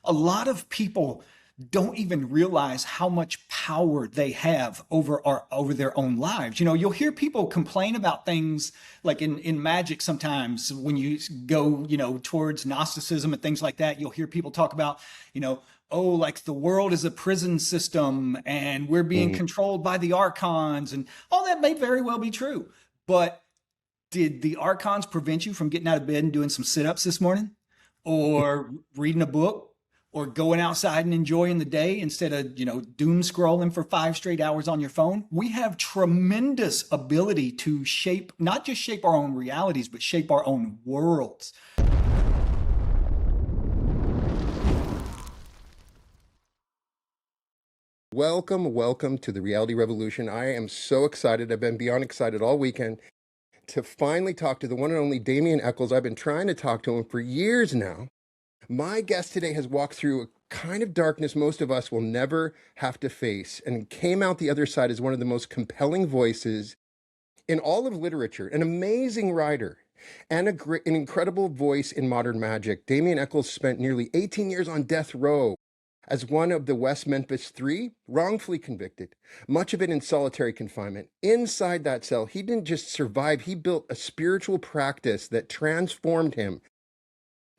a lot of people don't even realize how much power they have over their own lives. You'll hear people complain about things like in magic sometimes when you go, towards Gnosticism and things like that, you'll hear people talk about, oh, like the world is a prison system and we're being Mhm. controlled by the Archons, and all that may very well be true. But did the Archons prevent you from getting out of bed and doing some sit-ups this morning? Or reading a book? Or going outside and enjoying the day instead of, doom scrolling for 5 straight hours on your phone? We have tremendous ability to shape, not just shape our own realities, but shape our own worlds. Welcome to the Reality Revolution. I am so excited. I've been beyond excited all weekend to finally talk to the one and only Damien Echols. I've been trying to talk to him for years now. My guest today has walked through a kind of darkness most of us will never have to face and came out the other side as one of the most compelling voices in all of literature, an amazing writer, and an incredible voice in modern magic. Damien Echols spent nearly 18 years on death row as one of the West Memphis Three, wrongfully convicted, much of it in solitary confinement. Inside that cell, he didn't just survive, he built a spiritual practice that transformed him.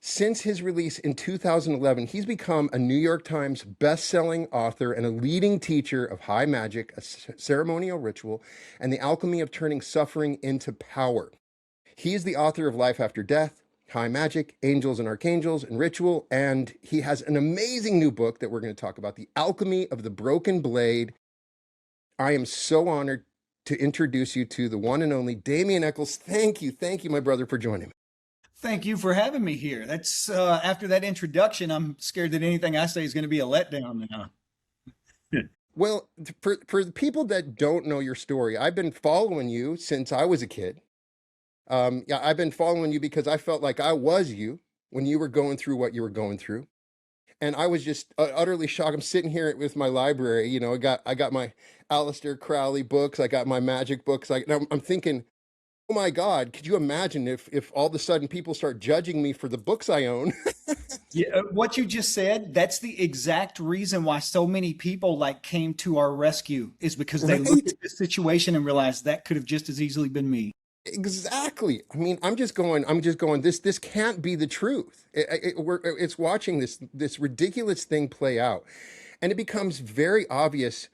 Since his release in 2011, he's become a New York Times best-selling author and a leading teacher of high magic, a ceremonial ritual, and the alchemy of turning suffering into power. He is the author of Life After Death, High Magic, Angels and Archangels, and Ritual, and he has an amazing new book that we're going to talk about, The Alchemy of the Broken Blade. I am so honored to introduce you to the one and only Damien Echols. Thank you, my brother, for joining me. Thank you for having me here. That's after that introduction, I'm scared that anything I say is going to be a letdown now. Well, for the people that don't know your story, I've been following you since I was a kid. Yeah, I've been following you because I felt like I was you when you were going through what you were going through. And I was just utterly shocked. I'm sitting here with my library, I got my Aleister Crowley books, I got my magic books. I'm thinking, oh my God, could you imagine if all of a sudden people start judging me for the books I own? Yeah, what you just said, that's the exact reason why so many people came to our rescue, is because they looked Right? at this situation and realized that could have just as easily been me. Exactly. I mean, I'm just going, this can't be the truth. It's watching this ridiculous thing play out. And it becomes very obvious.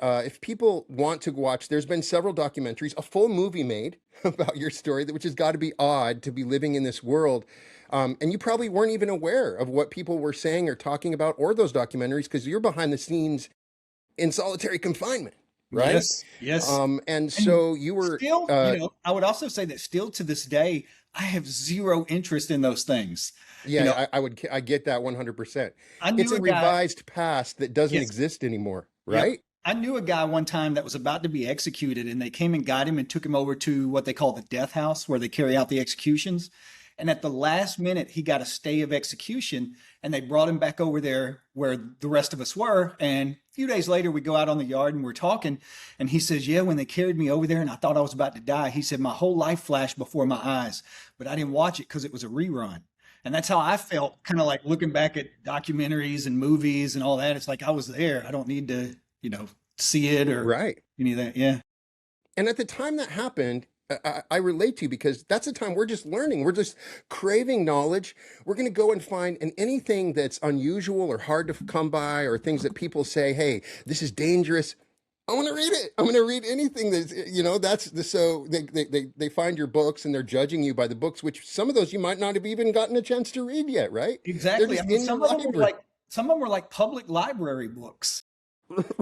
If people want to watch, there's been several documentaries, a full movie made about your story, which has got to be odd to be living in this world. And you probably weren't even aware of what people were saying or talking about, or those documentaries, because you're behind the scenes in solitary confinement, right? Yes, yes. And And so you were, still, I would also say that still to this day, I have zero interest in those things. You know, yeah, I get that 100%. I It's knew a a guy, revised past that doesn't yes, exist anymore, yep. right? I knew a guy one time that was about to be executed, and they came and got him and took him over to what they call the death house, where they carry out the executions. And at the last minute, he got a stay of execution, and they brought him back over there where the rest of us were. And a few days later, we go out on the yard and we're talking, and he says, "Yeah, when they carried me over there and I thought I was about to die," he said, "my whole life flashed before my eyes, but I didn't watch it because it was a rerun." And that's how I felt, kind of like looking back at documentaries and movies and all that. It's like I was there. I don't need to, see it or Right. any of that. Yeah. And at the time that happened, I relate to you because that's the time we're just learning. We're just craving knowledge. We're going to go and find, and anything that's unusual or hard to come by, or things that people say, hey, this is dangerous. I want to read it. I'm going to read anything that's, that's so they find your books and they're judging you by the books, which some of those you might not have even gotten a chance to read yet, right? They're Exactly. I just mean, in your library. some of them were like public library books.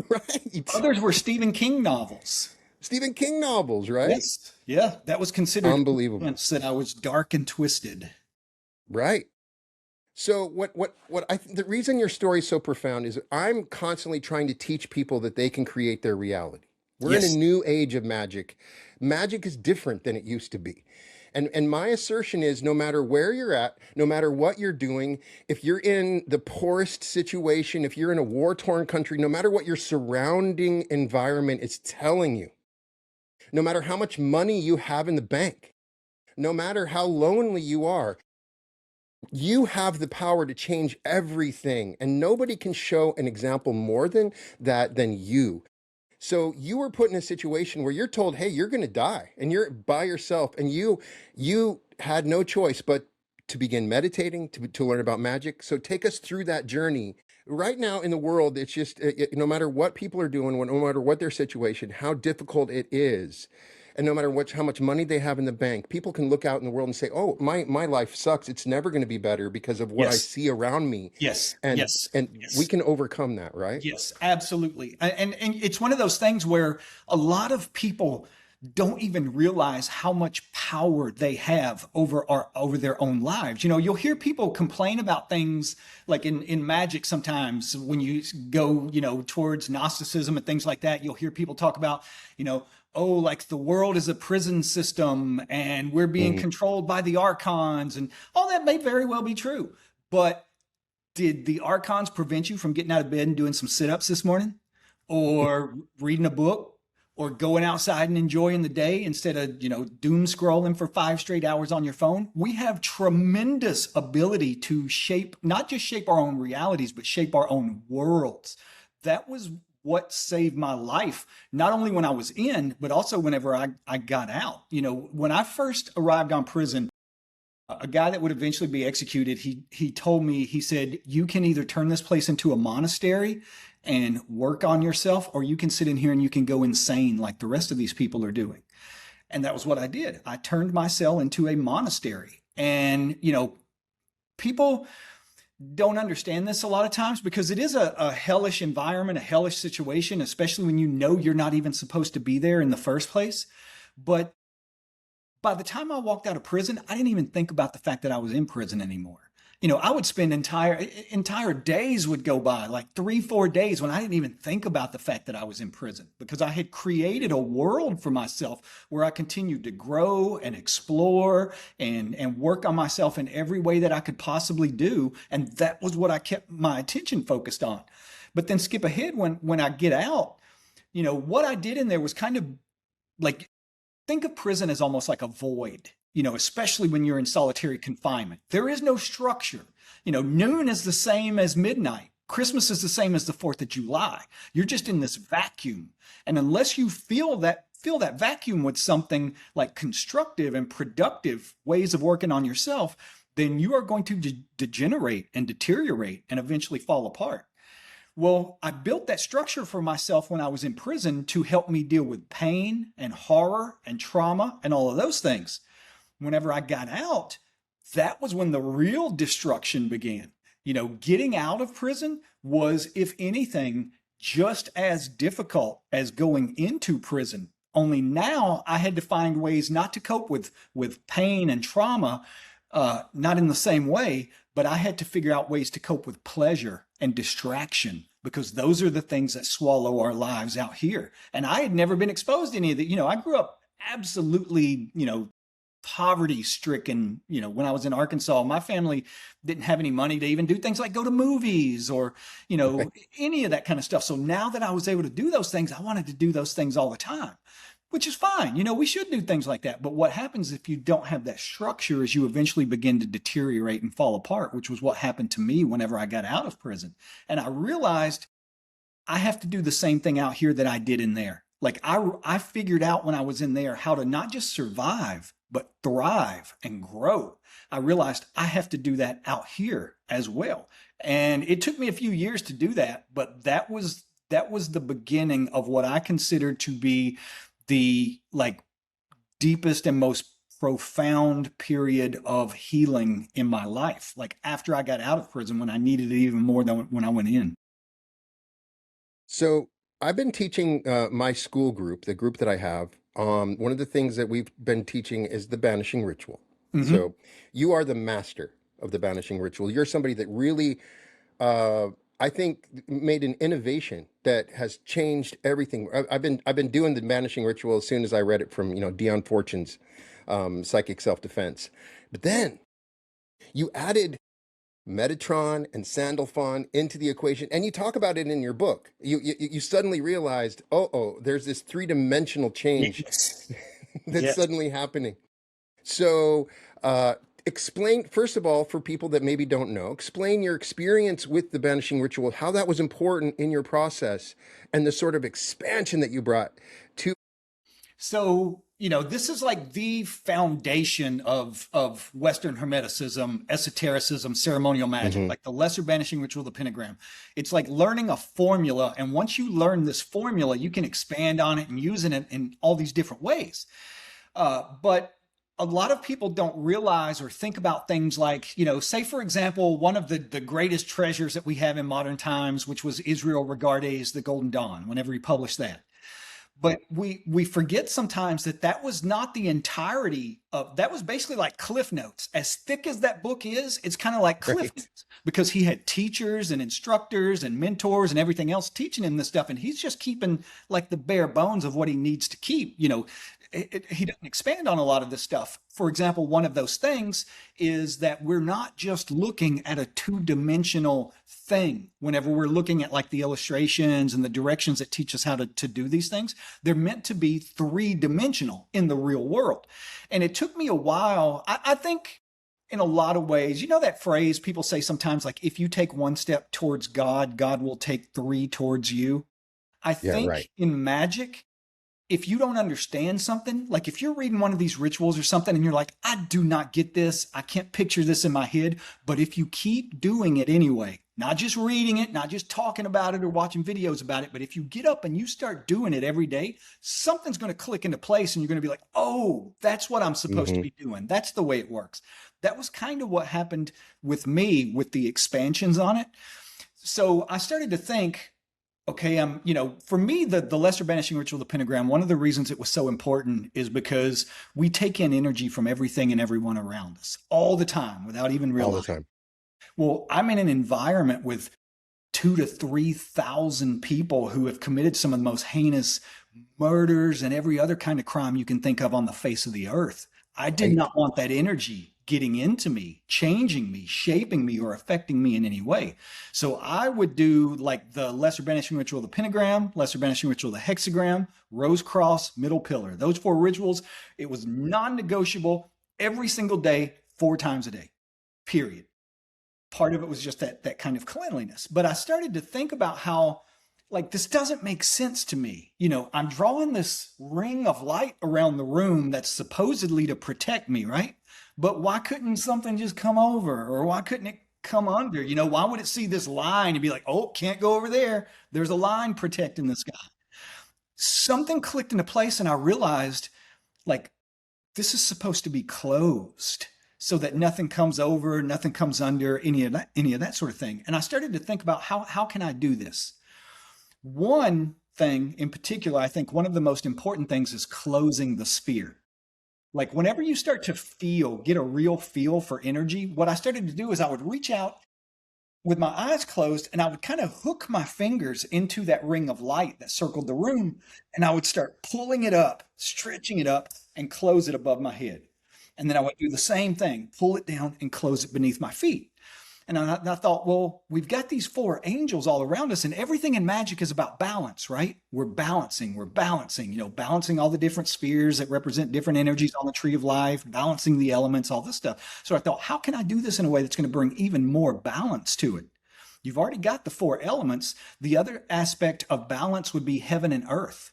Right. Others were Stephen King novels. Stephen King novels, right? Yes. Yeah, that was considered Unbelievable. evidence that I was dark and twisted. Right. So the reason your story is so profound is I'm constantly trying to teach people that they can create their reality. We're in a Yes. new age of magic. Magic is different than it used to be. And my assertion is no matter where you're at, no matter what you're doing, if you're in the poorest situation, if you're in a war-torn country, no matter what your surrounding environment is telling you, no matter how much money you have in the bank, no matter how lonely you are, You have the power to change everything, and nobody can show an example more than that than you. So you were put in a situation where you're told, "Hey, you're going to die," and you're by yourself, and you had no choice but to begin meditating to learn about magic. So take us through that journey. Right now in the world, it's just no matter what people are doing, no matter what their situation, how difficult it is, and no matter how much money they have in the bank, people can look out in the world and say, "Oh, my life sucks. It's never going to be better because of what I Yes, see around me," yes, and yes, we yes. can overcome that, right? Yes, absolutely. And it's one of those things where a lot of people don't even realize how much power they have over their own lives. You know, you'll hear people complain about things like in magic sometimes when you go, you know, towards Gnosticism and things like that, you'll hear people talk about, you know, oh, like the world is a prison system and we're being Mhm. controlled by the archons, and all that may very well be true. But did the archons prevent you from getting out of bed and doing some sit-ups this morning, or reading a book, or going outside and enjoying the day instead of, you know, doom scrolling for 5 straight hours on your phone? We have tremendous ability to shape, not just shape our own realities, but shape our own worlds. That was what saved my life, not only when I was in, but also whenever I got out. You know, when I first arrived on prison, a guy that would eventually be executed, he told me, he said, you can either turn this place into a monastery and work on yourself, or you can sit in here and you can go insane like the rest of these people are doing. And that was what I did. I turned my cell into a monastery. And, you know, people don't understand this a lot of times because it is a hellish environment, a hellish situation, especially when you know you're not even supposed to be there in the first place. But by the time I walked out of prison, I didn't even think about the fact that I was in prison anymore. You know, I would spend entire days would go by, like 3, 4 days, when I didn't even think about the fact that I was in prison, because I had created a world for myself where I continued to grow and explore and work on myself in every way that I could possibly do. And that was what I kept my attention focused on. But then skip ahead, when I get out, you know, what I did in there was kind of like, think of prison as almost like a void, you know, especially when you're in solitary confinement. There is no structure. You know, noon is the same as midnight. Christmas is the same as the 4th of July. You're just in this vacuum. And unless you fill that vacuum with something like constructive and productive ways of working on yourself, then you are going to degenerate and deteriorate and eventually fall apart. Well, I built that structure for myself when I was in prison to help me deal with pain and horror and trauma and all of those things. Whenever I got out, that was when the real destruction began. You know, getting out of prison was, if anything, just as difficult as going into prison. Only now I had to find ways not to cope with pain and trauma, not in the same way, but I had to figure out ways to cope with pleasure and distraction, because those are the things that swallow our lives out here. And I had never been exposed to any of that. You know, I grew up absolutely, you know, poverty stricken. You know, when I was in Arkansas, my family didn't have any money to even do things like go to movies or, you know, any of that kind of stuff. So now that I was able to do those things, I wanted to do those things all the time, which is fine. You know, we should do things like that. But what happens if you don't have that structure is you eventually begin to deteriorate and fall apart, which was what happened to me whenever I got out of prison. And I realized I have to do the same thing out here that I did in there. Like I figured out when I was in there how to not just survive, but thrive and grow. I realized I have to do that out here as well. And it took me a few years to do that, but that was the beginning of what I considered to be the like deepest and most profound period of healing in my life. Like after I got out of prison, when I needed it even more than when I went in. So I've been teaching my school group, the group that I have. One of the things that we've been teaching is the banishing ritual. Mm-hmm. So you are the master of the banishing ritual. You're somebody that really, uh, I think, made an innovation that has changed everything. I've been doing the banishing ritual as soon as I read it from Dion Fortune's Psychic Self Defense, but then you added Metatron and Sandalphon into the equation, and you talk about it in your book. You suddenly realized, there's this three-dimensional change Yes. that's Yes. suddenly happening. So explain, first of all, for people that maybe don't know, explain your experience with the banishing ritual, how that was important in your process, and the sort of expansion that you brought to. So, this is like the foundation of Western Hermeticism, esotericism, ceremonial magic, Mhm. like the lesser banishing ritual, the pentagram. It's like learning a formula. And once you learn this formula, you can expand on it and use it in all these different ways. But a lot of people don't realize or think about things like, say, for example, one of the greatest treasures that we have in modern times, which was Israel Regardie's The Golden Dawn, whenever he published that. But we forget sometimes that that was not the entirety of that. Was basically like Cliff Notes. As thick as that book is, it's kind of like Cliff Right. Notes, because he had teachers and instructors and mentors and everything else teaching him this stuff, and he's just keeping like the bare bones of what he needs to keep. He doesn't expand on a lot of this stuff. For example, one of those things is that we're not just looking at a two-dimensional thing whenever we're looking at like the illustrations and the directions that teach us how to do these things. They're meant to be three-dimensional in the real world. And it took me a while. I think in a lot of ways, that phrase people say sometimes, like, if you take one step towards God, God will take three towards you. I Yeah, right. think in magic, if you don't understand something, like if you're reading one of these rituals or something and you're like, I do not get this, I can't picture this in my head, but if you keep doing it anyway, not just reading it, not just talking about it or watching videos about it, but if you get up and you start doing it every day, something's going to click into place and you're going to be like, oh, that's what I'm supposed to Hmm. be doing. That's the way it works. That was kind of what happened with me with the expansions on it. So I started to think, okay, for me, the lesser banishing ritual, the pentagram, one of the reasons it was so important is because we take in energy from everything and everyone around us all the time without even All the realizing. time. Well, I'm in an environment with 2 to 3 thousand people who have committed some of the most heinous murders and every other kind of crime you can think of on the face of the earth. I did Right. not want that energy getting into me, changing me, shaping me, or affecting me in any way. So I would do like the lesser banishing ritual, the pentagram, lesser banishing ritual, the hexagram, rose cross, middle pillar. Those four rituals, it was non-negotiable every single day, 4 times a day, period. Part of it was just that kind of cleanliness. But I started to think about how, like, this doesn't make sense to me. I'm drawing this ring of light around the room that's supposedly to protect me, right? But why couldn't something just come over, or why couldn't it come under? Why would it see this line and be like, oh, can't go over there? There's a line protecting this guy. Something clicked into place and I realized, like, this is supposed to be closed so that nothing comes over, nothing comes under, any of that sort of thing. And I started to think about how can I do this? One thing in particular, I think one of the most important things is closing the sphere. Like whenever you start to get a real feel for energy, what I started to do is I would reach out with my eyes closed and I would kind of hook my fingers into that ring of light that circled the room, and I would start pulling it up, stretching it up, and close it above my head. And then I would do the same thing, pull it down and close it beneath my feet. And I thought, well, we've got these four angels all around us, and everything in magic is about balance, right? We're balancing, all the different spheres that represent different energies on the tree of life, balancing the elements, all this stuff. So I thought, how can I do this in a way that's going to bring even more balance to it? You've already got the four elements. The other aspect of balance would be heaven and earth.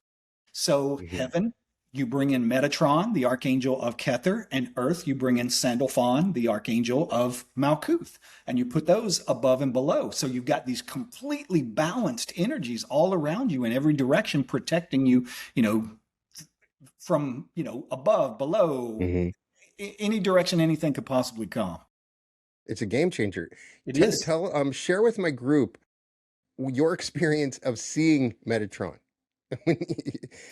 So Hmm. heaven, you bring in Metatron, the archangel of Kether, and earth, you bring in Sandalphon, the archangel of Malkuth, and you put those above and below. So you've got these completely balanced energies all around you in every direction, protecting you, from, above, below, Hmm. any direction anything could possibly come. It's a game changer. It is. Share with my group your experience of seeing Metatron. When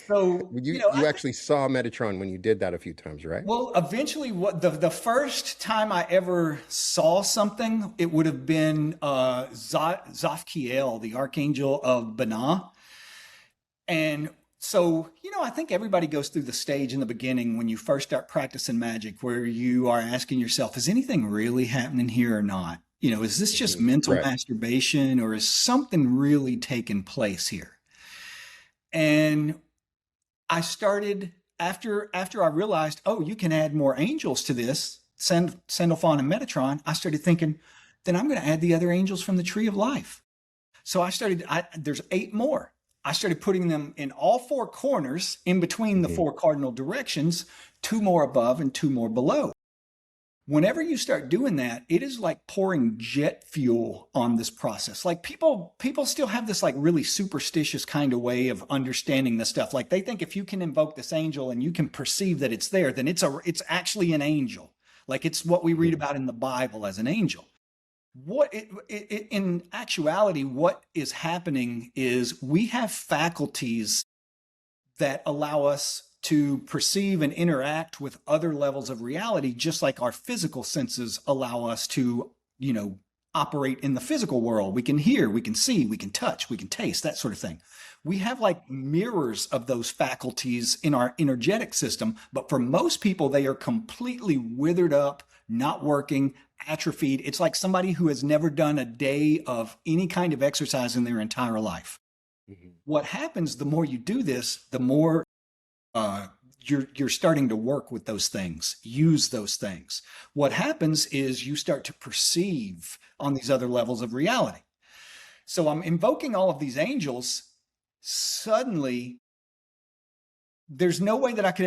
So, you actually saw Metatron when you did that a few times, right? well, eventually, what the first time I ever saw something, it would have been Zafkiel, the Archangel of Banah. And so, I think everybody goes through the stage in the beginning when you first start practicing magic where you are asking yourself, is anything really happening here or not? Is this just Hmm. mental Right. masturbation, or is something really taking place here? And I started after I realized, oh, you can add more angels to this. Sandalphon and Metatron, I started thinking, then I'm going to add the other angels from the Tree of Life. So there's 8 more. I started putting them in all 4 corners in between the 4 cardinal directions, 2 more above and 2 more below. Whenever you start doing that, it is like pouring jet fuel on this process. Like people still have this like really superstitious kind of way of understanding this stuff. Like they think if you can invoke this angel and you can perceive that it's there, then it's actually an angel. Like it's what we read about in the Bible as an angel. In actuality, what is happening is we have faculties that allow us to perceive and interact with other levels of reality, just like our physical senses allow us to, operate in the physical world. We can hear, we can see, we can touch, we can taste, that sort of thing. We have like mirrors of those faculties in our energetic system, but for most people, they are completely withered up, not working, atrophied. It's like somebody who has never done a day of any kind of exercise in their entire life. What happens the more you do this, the more you're starting to work with those things, use those things. What happens is you start to perceive on these other levels of reality. So I'm invoking all of these angels. Suddenly, there's no way that I could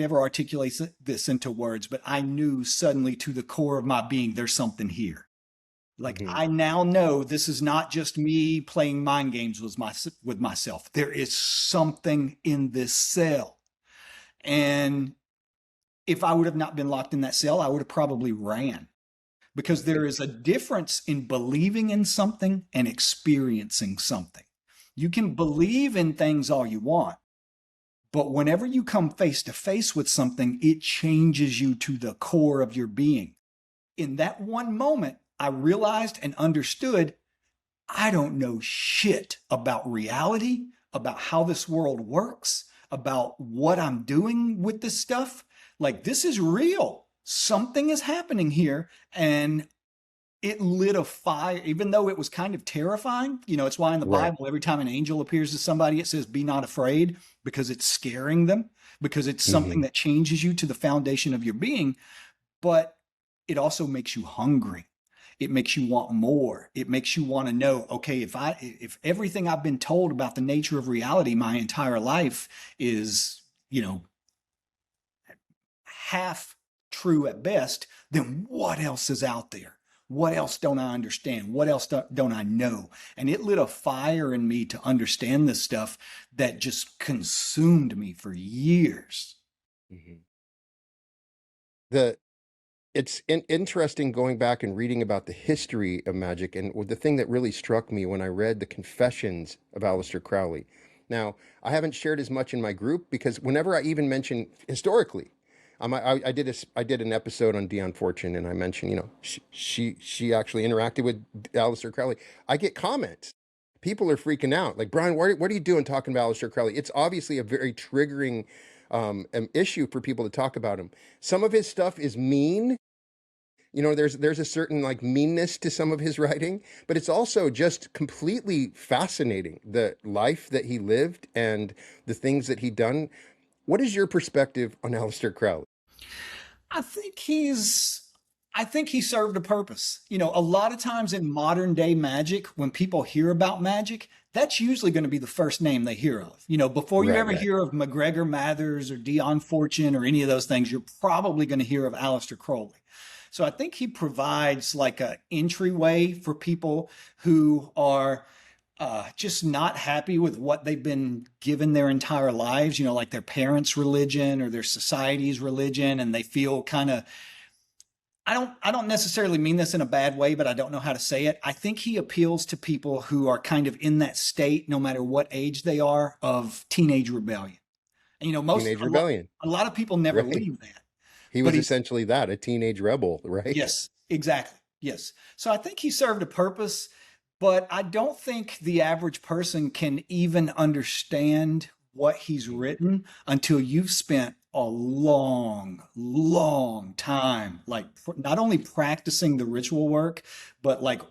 ever articulate this into words, but I knew suddenly to the core of my being, there's something here. Like I now know this is not just me playing mind games with myself. There is something in this cell. And if I would have not been locked in that cell, I would have probably ran, because there is a difference in believing in something and experiencing something. You can believe in things all you want, but whenever you come face to face with something, it changes you to the core of your being. In that one moment, I realized and understood I don't know shit about reality, about how this world works, about what I'm doing with this stuff. Like, this is real. Something is happening here. And it lit a fire, even though it was kind of terrifying. It's why in the Bible, every time an angel appears to somebody, it says, be not afraid, because it's scaring them, because it's something that changes you to the foundation of your being. But it also makes you hungry. It makes you want more. It makes you want to know, okay, if everything I've been told about the nature of reality my entire life is, half true at best, then what else is out there? What else don't I understand? What else don't I know? And it lit a fire in me to understand this stuff that just consumed me for years. It's interesting going back and reading about the history of magic, and the thing that really struck me when I read the Confessions of Aleister Crowley. Now, I haven't shared as much in my group because whenever I even mention historically, I did an episode on Dion Fortune, and I mentioned, she actually interacted with Aleister Crowley. I get comments. People are freaking out. Like, Brian, what are you doing talking about Aleister Crowley? It's obviously a very triggering issue for people to talk about him. Some of his stuff is mean. There's a certain like meanness to some of his writing, but it's also just completely fascinating, the life that he lived and the things that he done. What is your perspective on Aleister Crowley? I think he served a purpose. A lot of times in modern day magic, when people hear about magic, that's usually going to be the first name they hear of. Before you ever hear of McGregor Mathers or Dion Fortune or any of those things, you're probably going to hear of Aleister Crowley. So I think he provides like an entryway for people who are just not happy with what they've been given their entire lives, like their parents' religion or their society's religion, and they feel kind of, I don't necessarily mean this in a bad way, but I don't know how to say it. I think he appeals to people who are kind of in that state, no matter what age they are, of teenage rebellion. And, Teenage rebellion. A lot of people never leave that. He was essentially that, a teenage rebel, right? Yes, exactly. Yes. So I think he served a purpose, but I don't think the average person can even understand what he's written until you've spent a long, long time, like not only practicing the ritual work, but like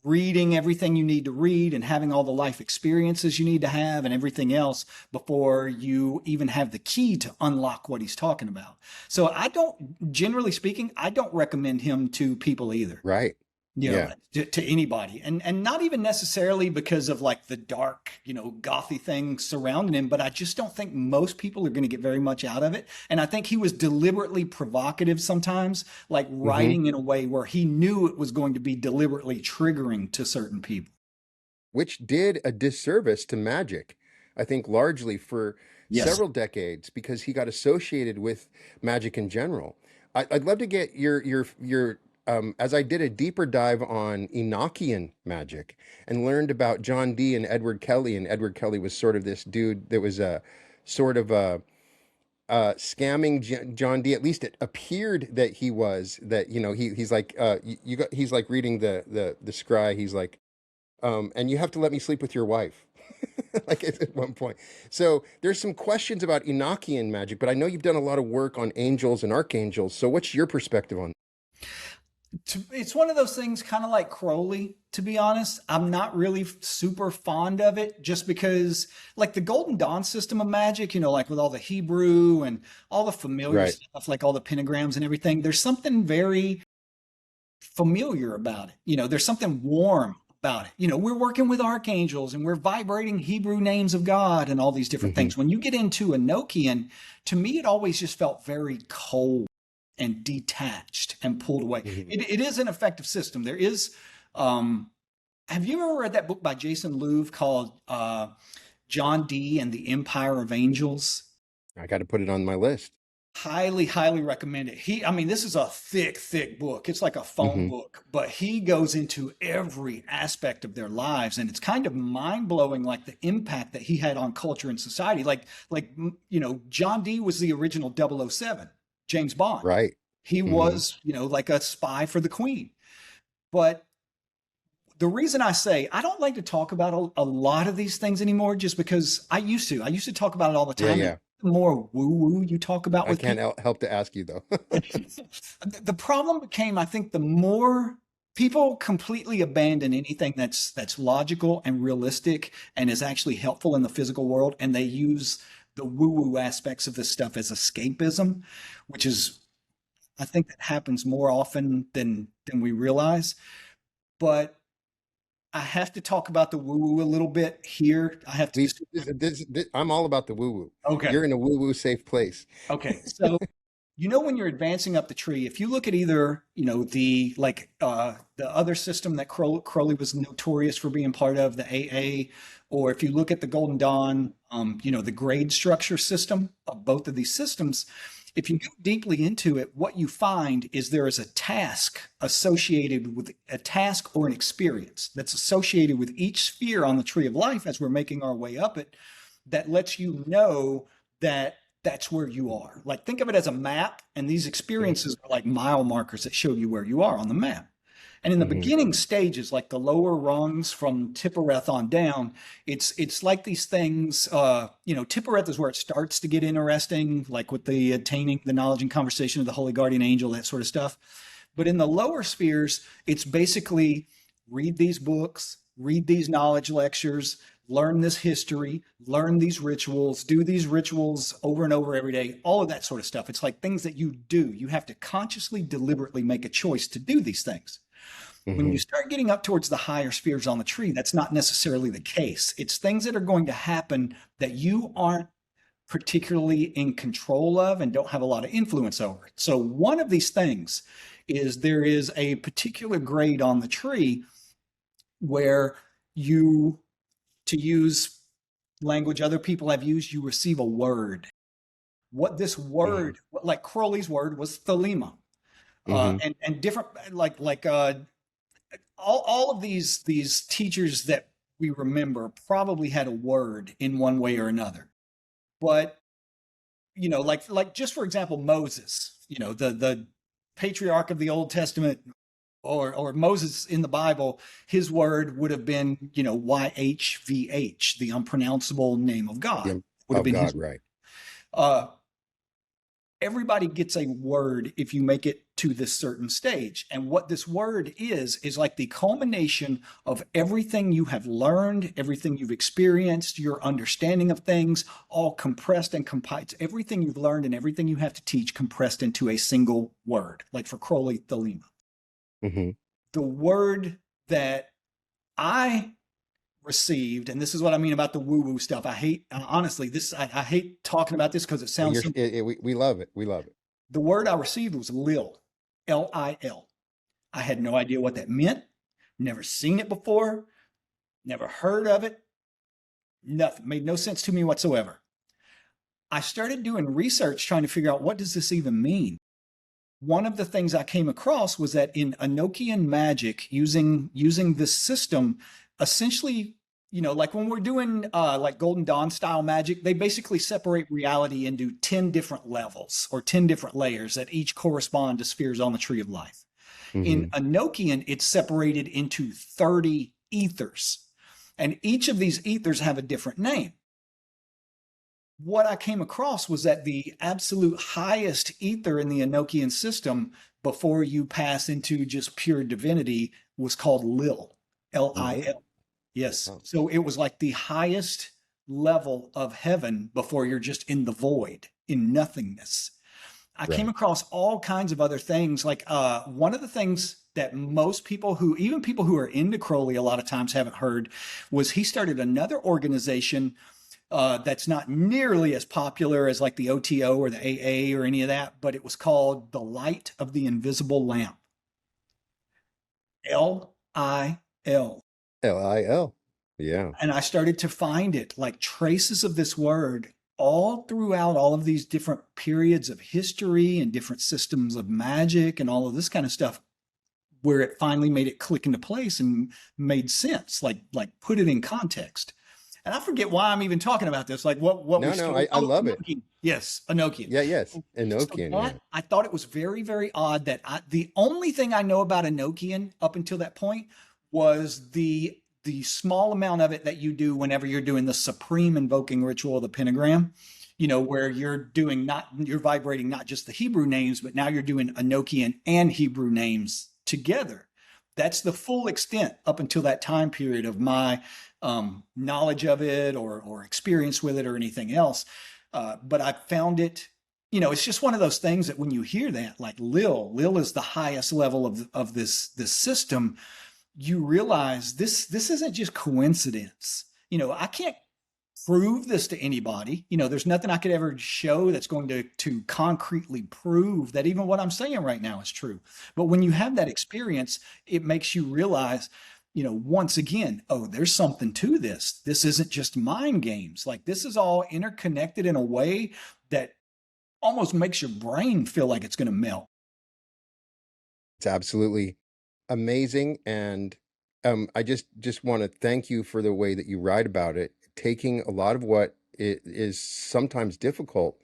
reading everything you need to read and having all the life experiences you need to have and everything else before you even have the key to unlock what he's talking about. So I don't, generally speaking, I don't recommend him to people either. Right. You Yeah. know, to anybody, and not even necessarily because of like the dark, gothy thing surrounding him, but I just don't think most people are going to get very much out of it. And I think he was deliberately provocative sometimes, like Hmm. writing in a way where he knew it was going to be deliberately triggering to certain people. Which did a disservice to Magic, I think, largely for Yes. several decades because he got associated with Magic in general. I'd love to get your as I did a deeper dive on Enochian magic and learned about John Dee and Edward Kelly, and Edward Kelly was sort of this dude that was a sort of a scamming John Dee. At least it appeared that he was that. He's like he's like reading the scry. He's like, and you have to let me sleep with your wife. Like at one point. So there's some questions about Enochian magic, but I know you've done a lot of work on angels and archangels. So what's your perspective on? It's one of those things kind of like Crowley, to be honest. I'm not really super fond of it just because, like the Golden Dawn system of magic, like with all the Hebrew and all the familiar Right. stuff, like all the pentagrams and everything, there's something very familiar about it. There's something warm about it. We're working with archangels and we're vibrating Hebrew names of God and all these different Hmm. things. When you get into Enochian, to me, it always just felt very cold and detached and pulled away. Hmm. It is an effective system. There is, um, have you ever read that book by Jason Louv called John Dee and the Empire of Angels? I got to put it on my list. Highly, highly recommend it. I mean, this is a thick, thick book. It's like a phone Hmm. book, but he goes into every aspect of their lives, and it's kind of mind blowing, like the impact that he had on culture and society. John Dee was the original 007, James Bond. Right. He Hmm. was, like a spy for the Queen. But the reason I say I don't like to talk about a lot of these things anymore, just because I used to talk about it all the Yeah, time. And yeah. the more woo woo you talk about I with can't people, help to ask you though. the problem became, I think, the more people completely abandon anything that's logical and realistic and is actually helpful in the physical world, and they use the woo-woo aspects of this stuff as escapism, which is, I think, that happens more often than we realize. But I have to talk about the woo-woo a little bit here. I have to Please, just I'm all about the woo woo. okay. You're in a woo woo safe place. Okay. So when you're advancing up the tree, if you look at either, the other system that Crowley was notorious for being part of, the AA, or if you look at the Golden Dawn, the grade structure system of both of these systems, if you go deeply into it, what you find is there is a task associated with a task or an experience that's associated with each sphere on the tree of life as we're making our way up it, that lets you know that that's where you are. Like, think of it as a map, and these experiences are like mile markers that show you where you are on the map. And in the Hmm. beginning stages, like the lower rungs from Tippereth on down, it's like these things. Tippereth is where it starts to get interesting, like with the attaining the knowledge and conversation of the Holy Guardian Angel, that sort of stuff. But in the lower spheres, it's basically read these books, read these knowledge lectures, learn this history, learn these rituals, do these rituals over and over every day, all of that sort of stuff. It's like things that you do. You have to consciously, deliberately make a choice to do these things. When you Hmm. start getting up towards the higher spheres on the tree, that's not necessarily the case. It's things that are going to happen that you aren't particularly in control of and don't have a lot of influence over it. So, one of these things is there is a particular grade on the tree where you, to use language other people have used, you receive a word. What this Hmm. word, like Crowley's word, was thelema. Hmm. And different, all of these teachers that we remember probably had a word in one way or another. But like just for example, Moses, the patriarch of the Old Testament, or Moses in the Bible, his word would have been, YHVH, the unpronounceable name of God, Yeah. would have Of been his. God, right. Uh, Everybody gets a word if you make it to this certain stage. And what this word is like the culmination of everything you have learned, everything you've experienced, your understanding of things, all compressed and compiled. Everything you've learned and everything you have to teach compressed into a single word, like for Crowley, Thelema. Hmm. The word that I received, and this is what I mean about the woo-woo stuff. I hate, honestly, I hate talking about this because it Well, sounds simple. we love it. We love it. The word I received was Lil, Lil. I had no idea what that meant, never seen it before, never heard of it, nothing, made no sense to me whatsoever. I started doing research trying to figure out what does this even mean. One of the things I came across was that in Enochian magic, using this system, essentially, like when we're doing like Golden Dawn style magic, they basically separate reality into 10 different levels or 10 different layers that each correspond to spheres on the tree of life. In Hmm. Enochian, it's separated into 30 ethers, and each of these ethers have a different name. What I came across was that the absolute highest ether in the Enochian system before you pass into just pure divinity was called Lil, Hmm. Lil. Yes. Oh, So it was like the highest level of heaven before you're just in the void, in nothingness. I came right. across all kinds of other things. Like one of the things that most people who, even people who are into Crowley, a lot of times haven't heard was he started another organization that's not nearly as popular as like the OTO or the AA or any of that, but it was called the Light of the Invisible Lamp. Lil. Lil. Yeah. And I started to find it like traces of this word all throughout all of these different periods of history and different systems of magic and all of this kind of stuff, where it finally made it click into place and made sense, like put it in context. And I forget why I'm even talking about this. Like what we No, no, started. I Oh, love it. Enochian. Yes, Enochian. Yeah, yes. So Enochian, that yeah. I thought it was very, very odd that the only thing I know about Enochian up until that point was the small amount of it that you do whenever you're doing the supreme invoking ritual of the pentagram, where you're vibrating not just the Hebrew names, but now you're doing Enochian and Hebrew names together. That's the full extent up until that time period of my knowledge of it or experience with it or anything else. But I found it, it's just one of those things that when you hear that, like Lil is the highest level of this system, you realize this isn't just coincidence. I can't prove this to anybody. There's nothing I could ever show that's going to concretely prove that even what I'm saying right now is true. But when you have that experience, it makes you realize, once again, oh, there's something to this. This isn't just mind games. Like this is all interconnected in a way that almost makes your brain feel like it's going to melt. It's absolutely amazing. And I just want to thank you for the way that you write about it, taking a lot of what it is sometimes difficult.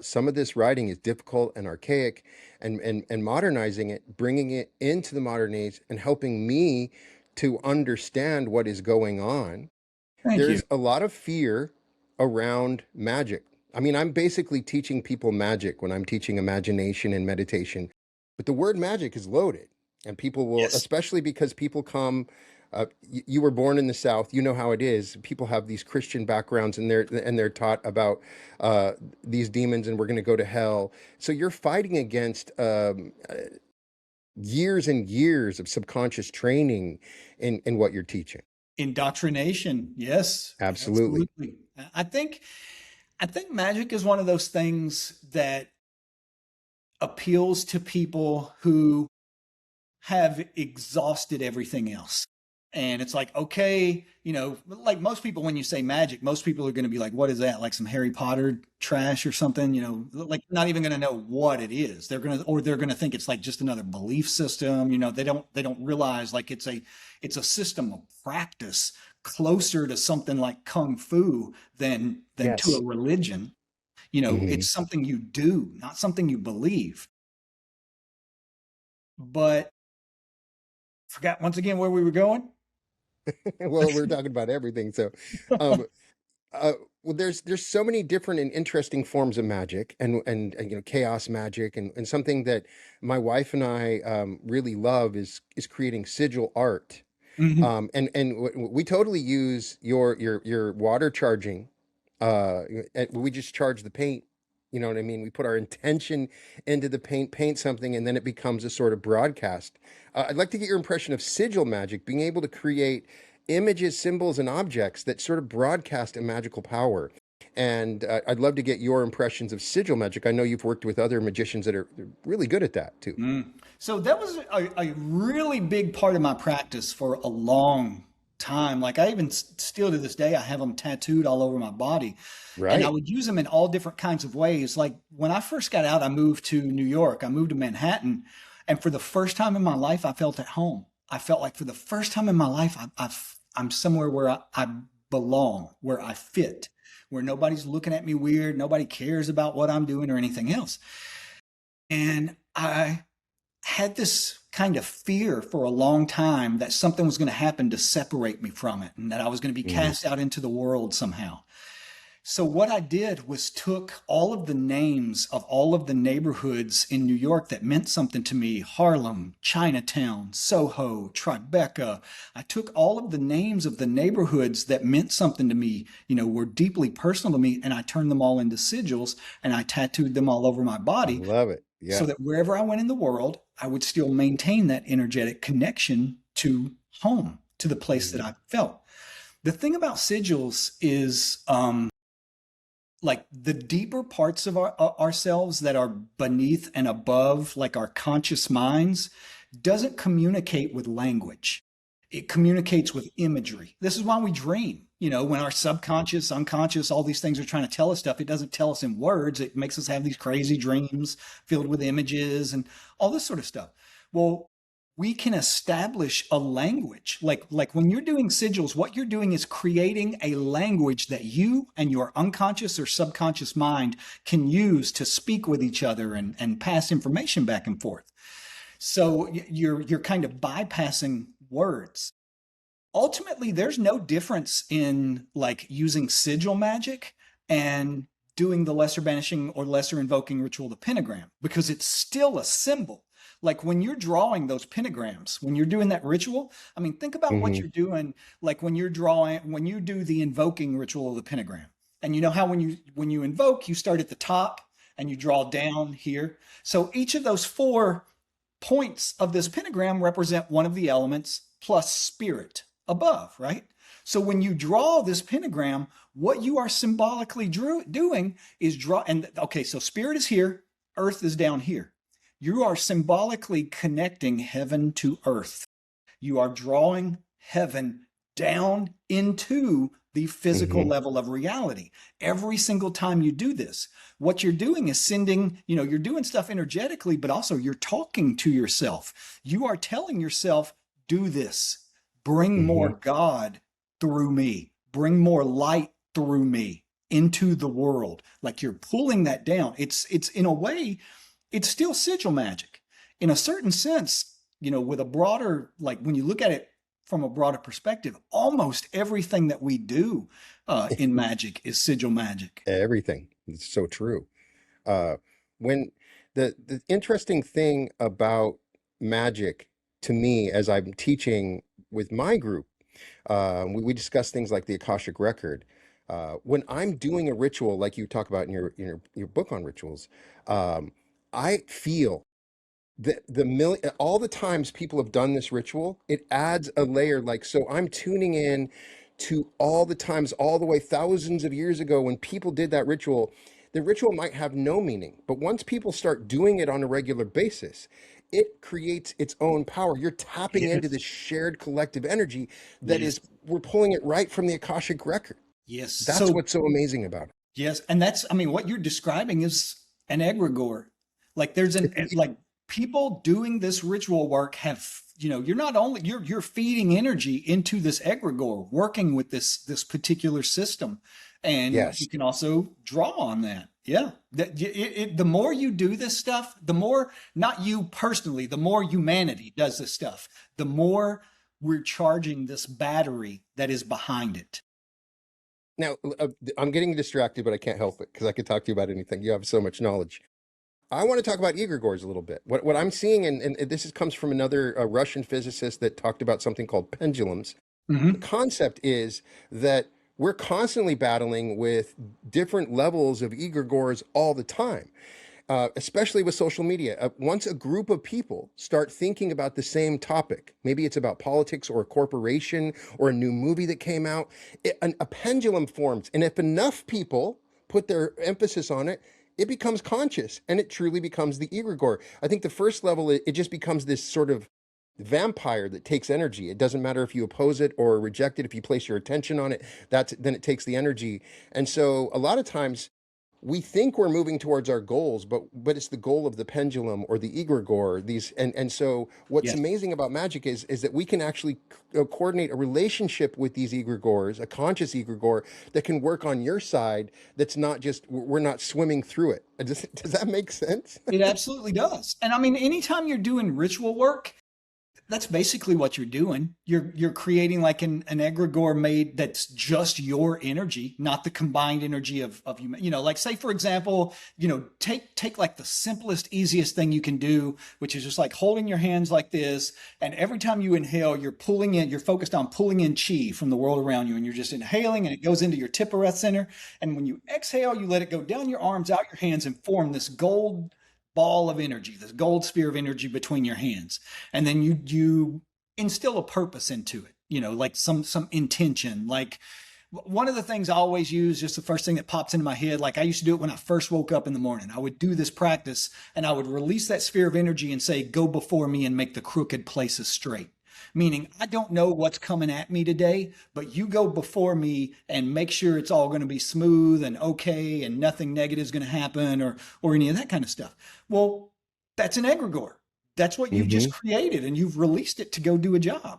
Some of this writing is difficult and archaic, and modernizing it, bringing it into the modern age, and helping me to understand what is going on. Thank you. There's a lot of fear around magic. I mean, I'm basically teaching people magic when I'm teaching imagination and meditation, but the word magic is loaded, and people will, Yes. especially because people come. You were born in the South. You know how it is. People have these Christian backgrounds, and they're taught about uh, these demons, and we're going to go to hell. So you're fighting against years and years of subconscious training in what you're teaching. Indoctrination. Yes, Absolutely. absolutely. I think I think magic is one of those things that appeals to people who have exhausted everything else. And it's like, okay, like most people, when you say magic, most people are going to be like, what is that? Like some Harry Potter trash or something, like not even going to know what it is. They're going to think it's like just another belief system. They don't realize like it's a system of practice closer to something like Kung Fu than to a Yes. religion. Hmm. It's something you do, not something you believe. But forgot once again where we were going. Well, we're talking about everything. So, um, Uh, well, there's so many different and interesting forms of magic, and chaos magic, and something that my wife and I really love is creating sigil art. Mhm. We totally use your water charging. We just charge the paint. You know what I mean? We put our intention into the paint something, and then it becomes a sort of broadcast. I'd like to get your impression of sigil magic, being able to create images, symbols, and objects that sort of broadcast a magical power. And I'd love to get your impressions of sigil magic. I know you've worked with other magicians that are really good at that too. Mm. So that was a really big part of my practice for a long time. Like I even still to this day, I have them tattooed all over my body. And I Right. would use them in all different kinds of ways. Like when I first got out, I moved to New York. I moved to Manhattan. And for the first time in my life, I felt at home. I felt like for the first time in my life, I'm somewhere where I belong, where I fit, where nobody's looking at me weird. Nobody cares about what I'm doing or anything else. And I had this kind of fear for a long time that something was going to happen to separate me from it and that I was going to be Hmm. cast out into the world somehow. So what I did was took all of the names of all of the neighborhoods in New York that meant something to me, Harlem, Chinatown, Soho, Tribeca. I took all of the names of the neighborhoods that meant something to me, were deeply personal to me, and I turned them all into sigils and I tattooed them all over my I body love it. so Yeah. that wherever I went in the world, I would still maintain that energetic connection to home, to the place that Mhm. I felt. The thing about sigils is like the deeper parts of ourselves that are beneath and above, like our conscious minds, doesn't communicate with language. It communicates with imagery. This is why we dream. When our subconscious, unconscious, all these things are trying to tell us stuff, it doesn't tell us in words. It makes us have these crazy dreams filled with images and all this sort of stuff. Well, we can establish a language. Like when you're doing sigils, what you're doing is creating a language that you and your unconscious or subconscious mind can use to speak with each other and pass information back and forth. So you're kind of bypassing words. Ultimately, there's no difference in like using sigil magic and doing the lesser banishing or lesser invoking ritual, the pentagram, because it's still a symbol. Like when you're drawing those pentagrams, when you're doing that ritual, I mean, think about what Hmm. you're doing. Like when you're drawing, when you do the invoking ritual of the pentagram, and you know how when you invoke, you start at the top and you draw down here. So each of those four points of this pentagram represent one of the elements plus spirit above, right? So when you draw this pentagram, what you are symbolically doing is draw. And okay, so spirit is here, earth is down here. You are symbolically connecting heaven to earth. You are drawing heaven down into the physical Hmm. level of reality. Every single time you do this, what you're doing is sending, you're doing stuff energetically, but also you're talking to yourself. You are telling yourself, do this, bring more Hmm. God through me, bring more light through me into the world. Like you're pulling that down. It's in a way, it's still sigil magic. In a certain sense, with a broader, like when you look at it from a broader perspective, almost everything that we do in magic is sigil magic. Everything. It's so true. Uh, when the interesting thing about magic to me, as I'm teaching with my group, we discuss things like the Akashic record. When I'm doing a ritual, like you talk about in your book on rituals, I feel all the times people have done this ritual, it adds a layer. Like, so I'm tuning in to all the times, all the way thousands of years ago when people did that ritual. The ritual might have no meaning, but once people start doing it on a regular basis, it creates its own power. You're tapping into Yes. this shared collective energy that Yes. is, we're pulling it right from the Akashic record. Yes. That's So what's so amazing about yes, and I mean, what you're describing is an egregore. Like there's it. like people doing this ritual work have, you're not only you're feeding energy into this egregore, working with this particular system, and you Yes. can also draw on that. Yeah, the more you do this stuff, the more not you personally, the more humanity does this stuff, the more we're charging this battery that is behind it. Now, I'm getting distracted, but I can't help it because I could talk to you about anything. You have so much knowledge. I want to talk about egregores a little bit. What I'm seeing, and comes from another Russian physicist that talked about something called pendulums. The Hmm. concept is that we're constantly battling with different levels of egregores all the time, especially with social media. Once a group of people start thinking about the same topic, maybe it's about politics or a corporation or a new movie that came out, a pendulum forms. And if enough people put their emphasis on it, it becomes conscious and it truly becomes the egregore. I think the first level, it just becomes this sort of vampire that takes energy. It doesn't matter if you oppose it or reject it. If you place your attention on it, then it takes the energy. And so a lot of times we think we're moving towards our goals, but it's the goal of the pendulum or the egregore. And so what's Yes. amazing about magic is that we can actually coordinate a relationship with these egregores, a conscious egregore that can work on your side. That's not just we're not swimming through it. Does that make sense? It absolutely does. And I mean, anytime you're doing ritual work, that's basically what you're doing. You're creating like an egregore made that's just your energy, not the combined energy of you. You know, like say for example, take like the simplest, easiest thing you can do, which is just like holding your hands like this, and every time you inhale, you're focused on pulling in chi from the world around you, and you're just inhaling, and it goes into your Tiphareth center. And when you exhale, you let it go down your arms, out your hands, and form this gold ball of energy, this gold sphere of energy between your hands. And then you instill a purpose into it, like some intention. Like one of the things I always use, just the first thing that pops into my head, like I used to do it when I first woke up in the morning. I would do this practice and I would release that sphere of energy and say, go before me and make the crooked places straight. Meaning, I don't know what's coming at me today, but you go before me and make sure it's all going to be smooth and okay and nothing negative is going to happen or any of that kind of stuff. Well, that's an egregore. That's what you've Hmm. just created and you've released it to go do a job.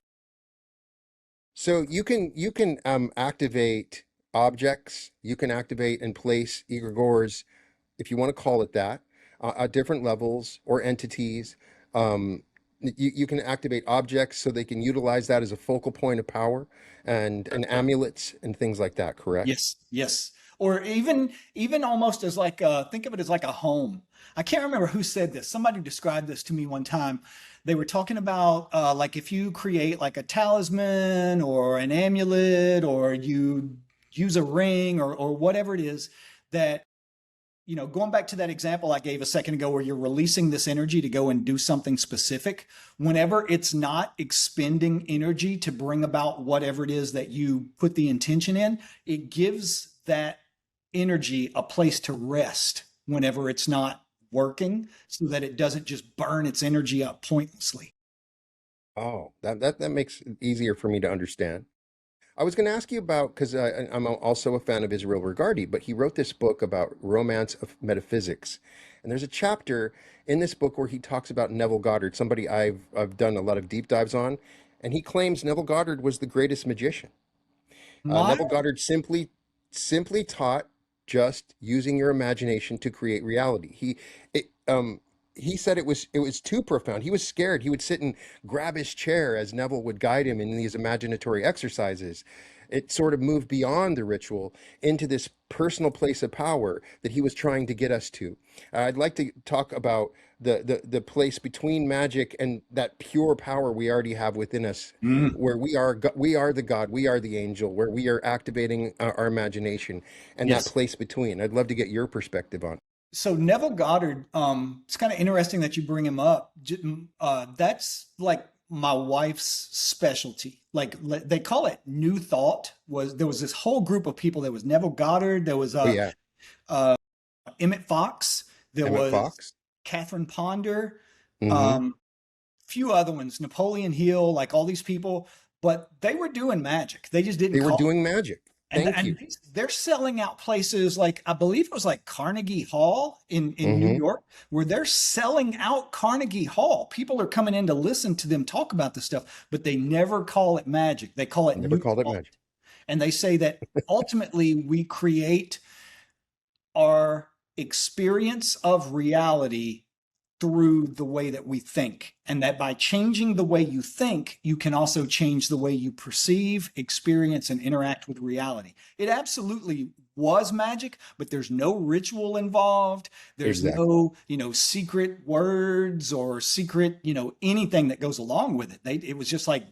So you can activate objects. You can activate and place egregores, if you want to call it that, at different levels or entities. You can activate objects so they can utilize that as a focal point of power and amulets and things like that, correct? Yes, yes. Or even almost as like think of it as like a home. I can't remember who said this. Somebody described this to me one time. They were talking about like if you create like a talisman or an amulet or you use a ring or whatever it is that going back to that example I gave a second ago where you're releasing this energy to go and do something specific, whenever it's not expending energy to bring about whatever it is that you put the intention in, it gives that energy a place to rest whenever it's not working so that it doesn't just burn its energy up pointlessly. Oh, that makes it easier for me to understand. I was going to ask you about, because I'm also a fan of Israel Regardie, but he wrote this book about romance of metaphysics. And there's a chapter in this book where he talks about Neville Goddard, somebody I've done a lot of deep dives on, and he claims Neville Goddard was the greatest magician. My Neville Goddard simply taught just using your imagination to create reality. He said it was too profound. He was scared. He would sit and grab his chair as Neville would guide him in these imaginatory exercises. It sort of moved beyond the ritual into this personal place of power that he was trying to get us to. I'd like to talk about the place between magic and that pure power we already have within us, Mm. where we are the God, we are the angel, where we are activating our imagination, and that Yes. place between. I'd love to get your perspective on. So Neville Goddard, it's kind of interesting that you bring him up. That's like my wife's specialty. Like they call it New Thought. There was this whole group of people. There was Neville Goddard. There was Oh yeah, uh, Emmett Fox. There Emmett was Fox. Catherine Ponder. Hmm. Um, few other ones, Napoleon Hill, like all these people. But they were doing magic. They just didn't They were call doing magic. and Thank and you. they're selling out places like I believe it was like Carnegie Hall in New Hmm. York, where they're selling out Carnegie Hall. People are coming in to listen to them talk about this stuff, but they never call it magic. They call it Never new called it thought. magic. And they say that ultimately we create our experience of reality through the way that we think, and that by changing the way you think, you can also change the way you perceive, experience, and interact with reality. It absolutely was magic, but there's no ritual involved. There's Exactly. no, secret words or secret, anything that goes along with it. It was just like,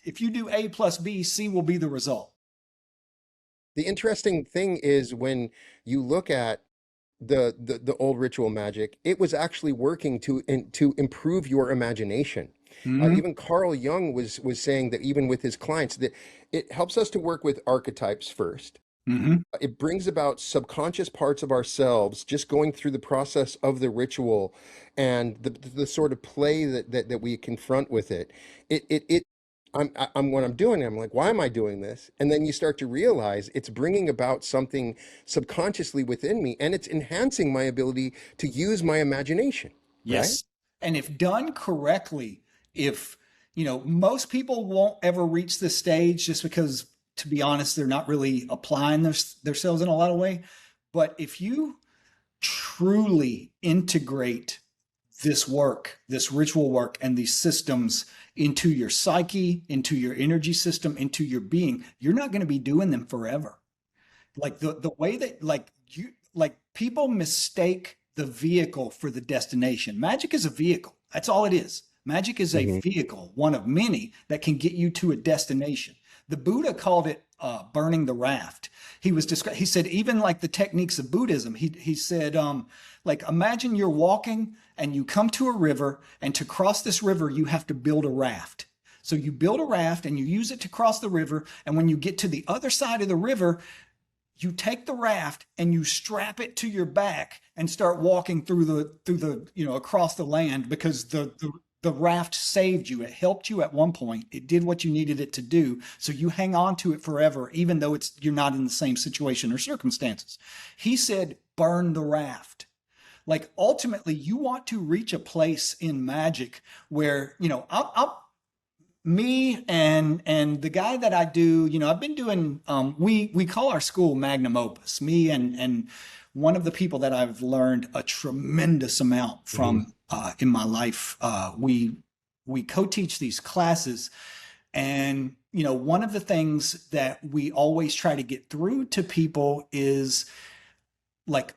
if you do A plus B, C will be the result. The interesting thing is when you look at the old ritual magic, it was actually working to improve your imagination. Hmm. Even Carl Jung was saying that even with his clients, that it helps us to work with archetypes first. Hmm. It brings about subconscious parts of ourselves just going through the process of the ritual and the sort of play that we confront with it. It I'm what I'm doing, I'm like, why am I doing this? And then you start to realize it's bringing about something subconsciously within me, and it's enhancing my ability to use my imagination, right? Yes. And if done correctly, if, most people won't ever reach this stage just because, to be honest, they're not really applying themselves in a lot of way. But if you truly integrate this work, this ritual work, and these systems into your psyche, into your energy system, into your being, you're not going to be doing them forever. Like the way that people mistake the vehicle for the destination. Magic is a vehicle. That's all it is. Magic is a Hmm. vehicle, one of many that can get you to a destination. The Buddha called it burning the raft. He said even like the techniques of Buddhism. He said like imagine you're walking and you come to a river, and to cross this river you have to build a raft. So you build a raft and you use it to cross the river, and when you get to the other side of the river, you take the raft and you strap it to your back and start walking through the across the land, because the raft saved you. It helped you at one point. It did what you needed it to do. So you hang on to it forever, even though you're not in the same situation or circumstances. He said, burn the raft. Like ultimately, you want to reach a place in magic where, me and the guy that I do, I've been doing, we call our school Magnum Opus. Me and one of the people that I've learned a tremendous amount Hmm. from in my life. We co-teach these classes, and one of the things that we always try to get through to people is like,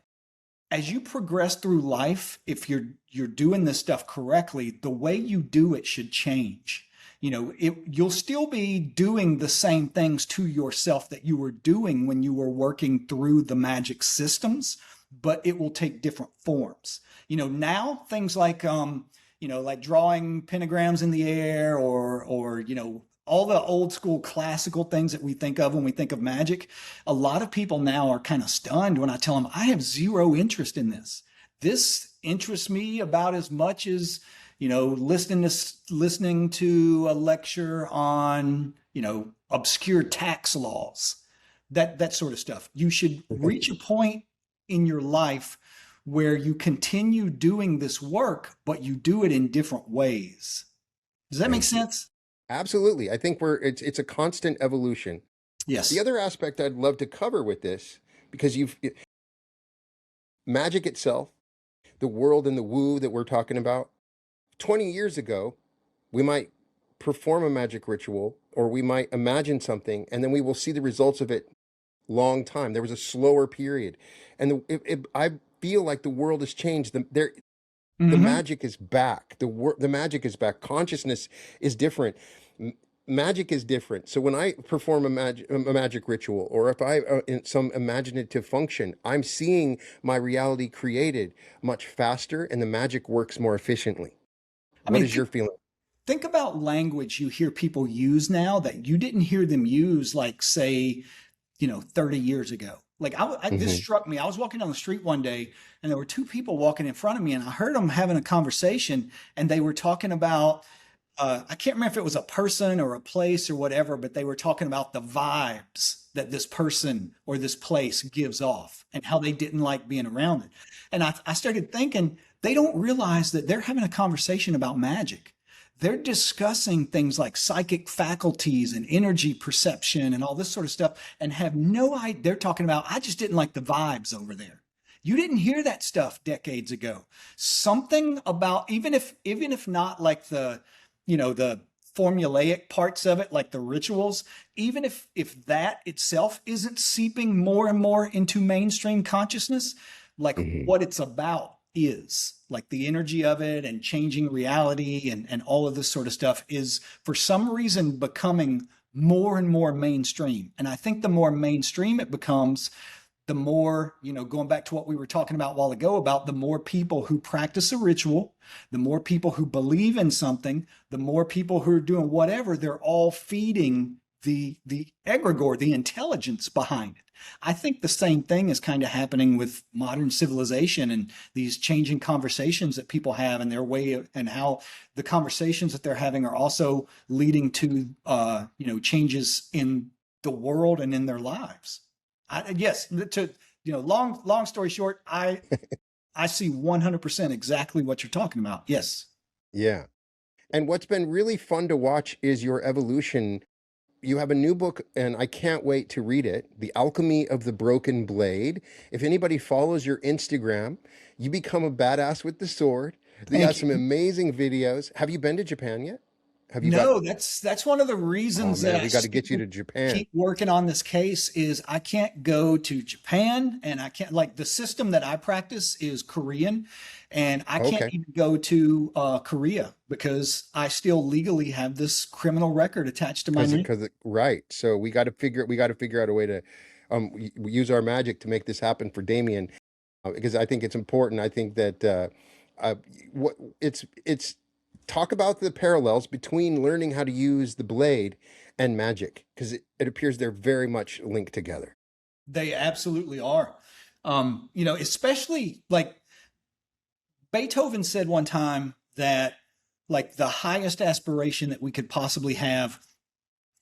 as you progress through life, if you're doing this stuff correctly, the way you do it should change. You'll still be doing the same things to yourself that you were doing when you were working through the magic systems, but it will take different forms. Now things like drawing pentagrams in the air, or all the old school classical things that we think of when we think of magic. A lot of people now are kind of stunned when I tell them I have zero interest in this. This interests me about as much as, listening to a lecture on, obscure tax laws, that sort of stuff. You should reach a point in your life where you continue doing this work, but you do it in different ways. Does that make Thank you. sense? Absolutely. I think it's a constant evolution. The Yes. other aspect I'd love to cover with this, because magic itself, the world and the woo that we're talking about, 20 years ago, we might perform a magic ritual or we might imagine something, and then we will see the results of it long time. There was a slower period. And I feel like the world has changed. The Hmm. magic is back. The magic is back. Consciousness is different. M- Magic is different. So when I perform a magic ritual, or if I in some imaginative function, I'm seeing my reality created much faster, and the magic works more efficiently. I What mean, is your feeling? think about language you hear people use now that you didn't hear them use, like, say, 30 years ago. Like, this Hmm. struck me. I was walking down the street one day, and there were two people walking in front of me, and I heard them having a conversation, and they were talking about, I can't remember if it was a person or a place or whatever, but they were talking about the vibes that this person or this place gives off and how they didn't like being around it. And I started thinking, they don't realize that they're having a conversation about magic. They're discussing things like psychic faculties and energy perception and all this sort of stuff, and have no idea. They're talking about, I just didn't like the vibes over there. You didn't hear that stuff decades ago. Something about, even if not like the, the formulaic parts of it, like the rituals, even if that itself isn't seeping more and more into mainstream consciousness, like Hmm. what it's about is, like the energy of it and changing reality and all of this sort of stuff is for some reason becoming more and more mainstream. And I think the more mainstream it becomes, the more, going back to what we were talking about a while ago, about the more people who practice a ritual, the more people who believe in something, the more people who are doing whatever, they're all feeding the egregor, the intelligence behind it. I think the same thing is kind of happening with modern civilization and these changing conversations that people have and their way and how the conversations that they're having are also leading to changes in the world and in their lives. Yes, to long story short, I see 100% exactly what you're talking about. Yes. Yeah. And what's been really fun to watch is your evolution. You have a new book, and I can't wait to read it, The Alchemy of the Broken Blade. If anybody follows your Instagram, you become a badass with the sword. You got Thank some you. amazing videos. Have you been to Japan yet? Have you got, No, that's one of the oh reasons that man, I we got to get you still to Japan. keep working on this case is I can't go to Japan and I can't, like, the system that I practice is Korean and I can't Okay. even go to Korea because I still legally have this criminal record attached to my name. Right. So we got to figure out a way to use our magic to make this happen for Damien, because I think it's important. I think that uh, what it's talk about the parallels between learning how to use the blade and magic, because it appears they're very much linked together. They absolutely are. Especially like Beethoven said one time that like the highest aspiration that we could possibly have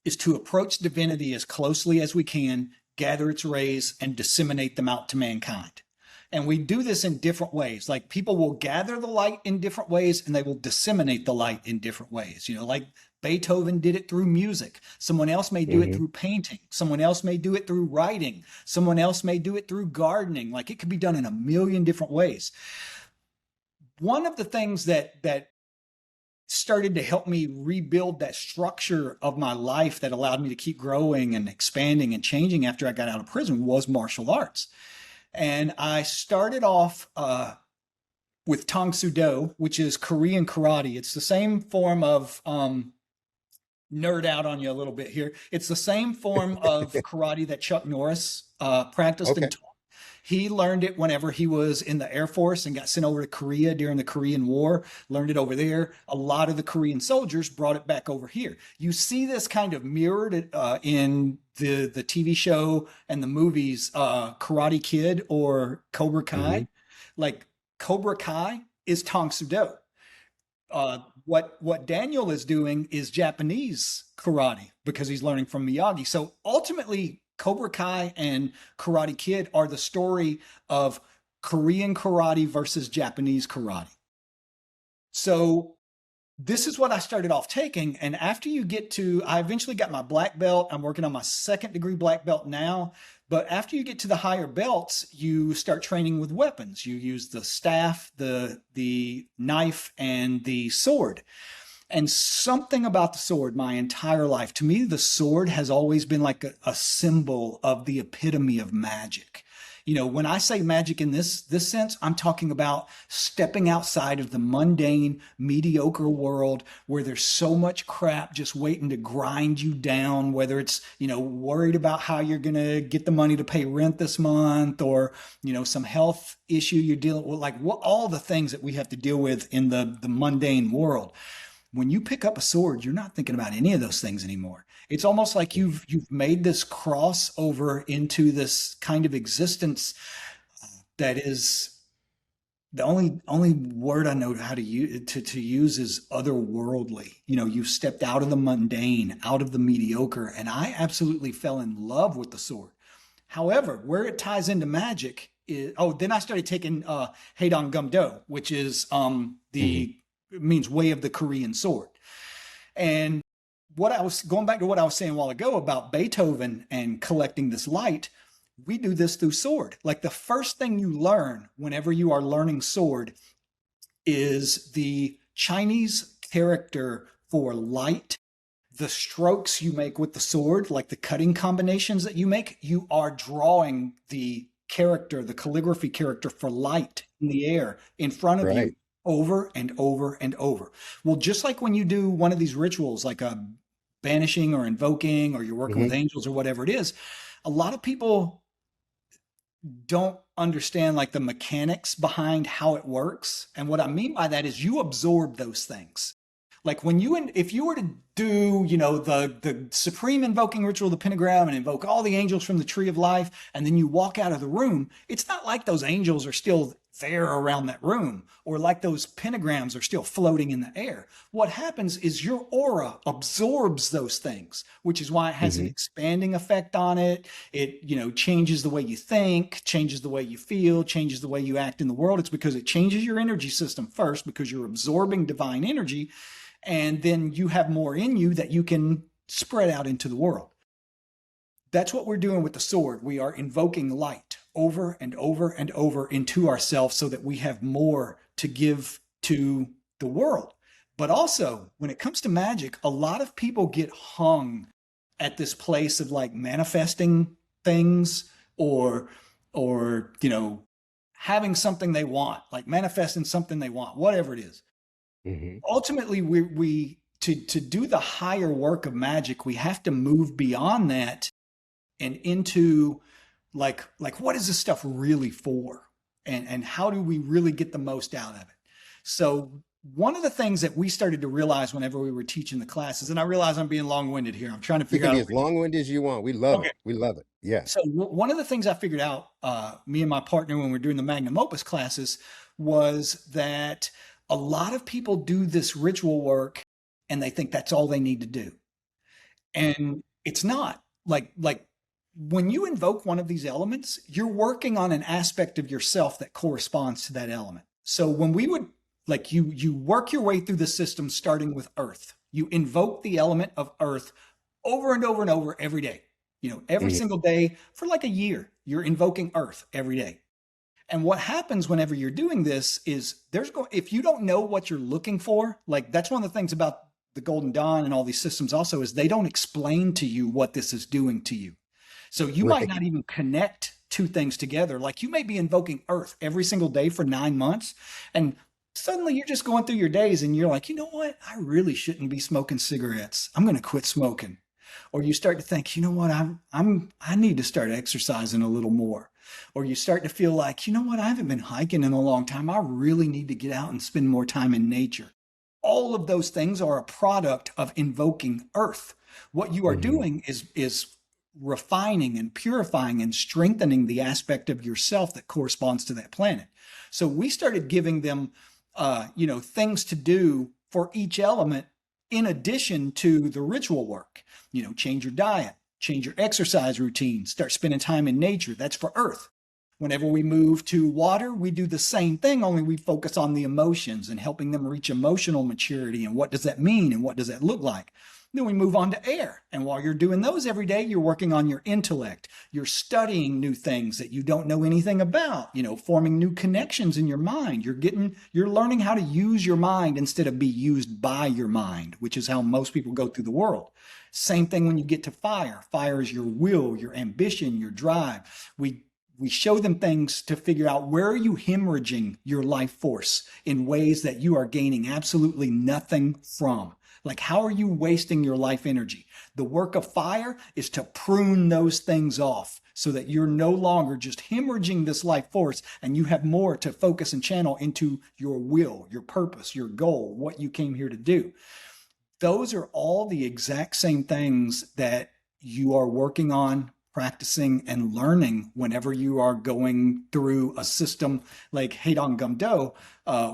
is to approach divinity as closely as we can, gather its rays, and disseminate them out to mankind. And we do this in different ways. Like people will gather the light in different ways and they will disseminate the light in different ways. Like Beethoven did it through music. Someone else may do it Hmm. through painting. Someone else may do it through writing. Someone else may do it through gardening. Like it could be done in a million different ways. One of the things that started to help me rebuild that structure of my life that allowed me to keep growing and expanding and changing after I got out of prison was martial arts. And I started off with Tang Soo Do, which is Korean karate. It's the same form of nerd out on you a little bit here. It's the same form of karate that Chuck Norris practiced Okay. and taught. He learned it whenever he was in the Air Force and got sent over to Korea during the Korean War, learned it over there. A lot of the Korean soldiers brought it back over here. You see this kind of mirrored in the TV show and the movies Karate Kid or Cobra Hmm. Kai. Like Cobra Kai is Tang Soo Do. What Daniel is doing is Japanese karate because he's learning from Miyagi. So ultimately, Cobra Kai and Karate Kid are the story of Korean karate versus Japanese karate. So this is what I started off taking. And after you get to, I eventually got my black belt. I'm working on my second degree black belt now. But after you get to the higher belts, you start training with weapons. You use the staff, the knife, and the sword. And something about the sword my entire life, to me, the sword has always been like a symbol of the epitome of magic. When I say magic in this sense, I'm talking about stepping outside of the mundane, mediocre world where there's so much crap just waiting to grind you down, whether it's, worried about how you're going to get the money to pay rent this month or, some health issue you're dealing with, like what all the things that we have to deal with in the mundane world. When you pick up a sword, you're not thinking about any of those things anymore. It's almost like you've made this crossover into this kind of existence that is the only word I know how to use is otherworldly. You've stepped out of the mundane, out of the mediocre, and I absolutely fell in love with the sword. However, where it ties into magic is then I started taking Haedong Gumdo, which is Hmm. the it means way of the Korean sword. And what I was going back to what I was saying a while ago about Beethoven and collecting this light, We do this through sword. Like the first thing you learn whenever you are learning sword is the Chinese character for light. The strokes you make with the sword, like the cutting combinations that you make, you are drawing the character, the calligraphy character for light in the air in front of you Right. over and over and over. Well, just like when you do one of these rituals, like a banishing or invoking, or you're working with Hmm. angels or whatever it is, a lot of people don't understand like the mechanics behind how it works. And what I mean by that is you absorb those things. Like when you, if you were to do, the supreme invoking ritual, the pentagram, and invoke all the angels from the tree of life, and then you walk out of the room, it's not like those angels are still there around that room, or like those pentagrams are still floating in the air. What happens is your aura absorbs those things, which is why it has an Hmm. expanding effect on it. It, changes the way you think, changes the way you feel, changes the way you act in the world. It's because it changes your energy system first, because you're absorbing divine energy, and then you have more in you that you can spread out into the world. That's what we're doing with the sword. We are invoking light over and over and over into ourselves so that we have more to give to the world. But also, when it comes to magic, a lot of people get hung at this place of like manifesting things, or having something they want, like manifesting something they want, whatever it is. Hmm. Ultimately, we to do the higher work of magic, we have to move beyond that and into like what is this stuff really for, and how do we really get the most out of it. So one of the things that we started to realize whenever we were teaching the classes, and I realize I'm being long-winded here, I'm trying to You figure can out be a as way to. long-winded as you want. We love Okay. it. We love it. Yeah. So one of the things I figured out, me and my partner, when we we're doing the magnum opus classes, was that a lot of people do this ritual work and they think that's all they need to do, and it's not. Like when you invoke one of these elements, you're working on an aspect of yourself that corresponds to that element. So when we would, like, you work your way through the system starting with earth. You invoke the element of earth over and over and over every day. Every Hmm. single day for like a year, you're invoking earth every day. And what happens whenever you're doing this is if you don't know what you're looking for, like that's one of the things about the Golden Dawn and all these systems also, is they don't explain to you what this is doing to you. So you might Right. not even connect two things together. Like you may be invoking earth every single day for 9 months, and suddenly you're just going through your days and you're like, you know what? I really shouldn't be smoking cigarettes. I'm going to quit smoking. Or you start to think, you know what? I need to start exercising a little more. Or you start to feel like, you know what? I haven't been hiking in a long time. I really need to get out and spend more time in nature. All of those things are a product of invoking earth. What you are Hmm. doing is refining and purifying and strengthening the aspect of yourself that corresponds to that planet. So we started giving them, things to do for each element in addition to the ritual work. Change your diet, change your exercise routine, start spending time in nature. That's for earth. Whenever we move to water, we do the same thing, only we focus on the emotions and helping them reach emotional maturity. And what does that mean? And what does that look like? Then we move on to air. And while you're doing those every day, you're working on your intellect. You're studying new things that you don't know anything about, forming new connections in your mind. You're learning how to use your mind instead of be used by your mind, which is how most people go through the world. Same thing when you get to fire. Fire is your will, your ambition, your drive. We show them things to figure out, where are you hemorrhaging your life force in ways that you are gaining absolutely nothing from. Like, how are you wasting your life energy? The work of fire is to prune those things off so that you're no longer just hemorrhaging this life force, and you have more to focus and channel into your will, your purpose, your goal, what you came here to do. Those are all the exact same things that you are working on, practicing, and learning whenever you are going through a system like Heidong Gumdo,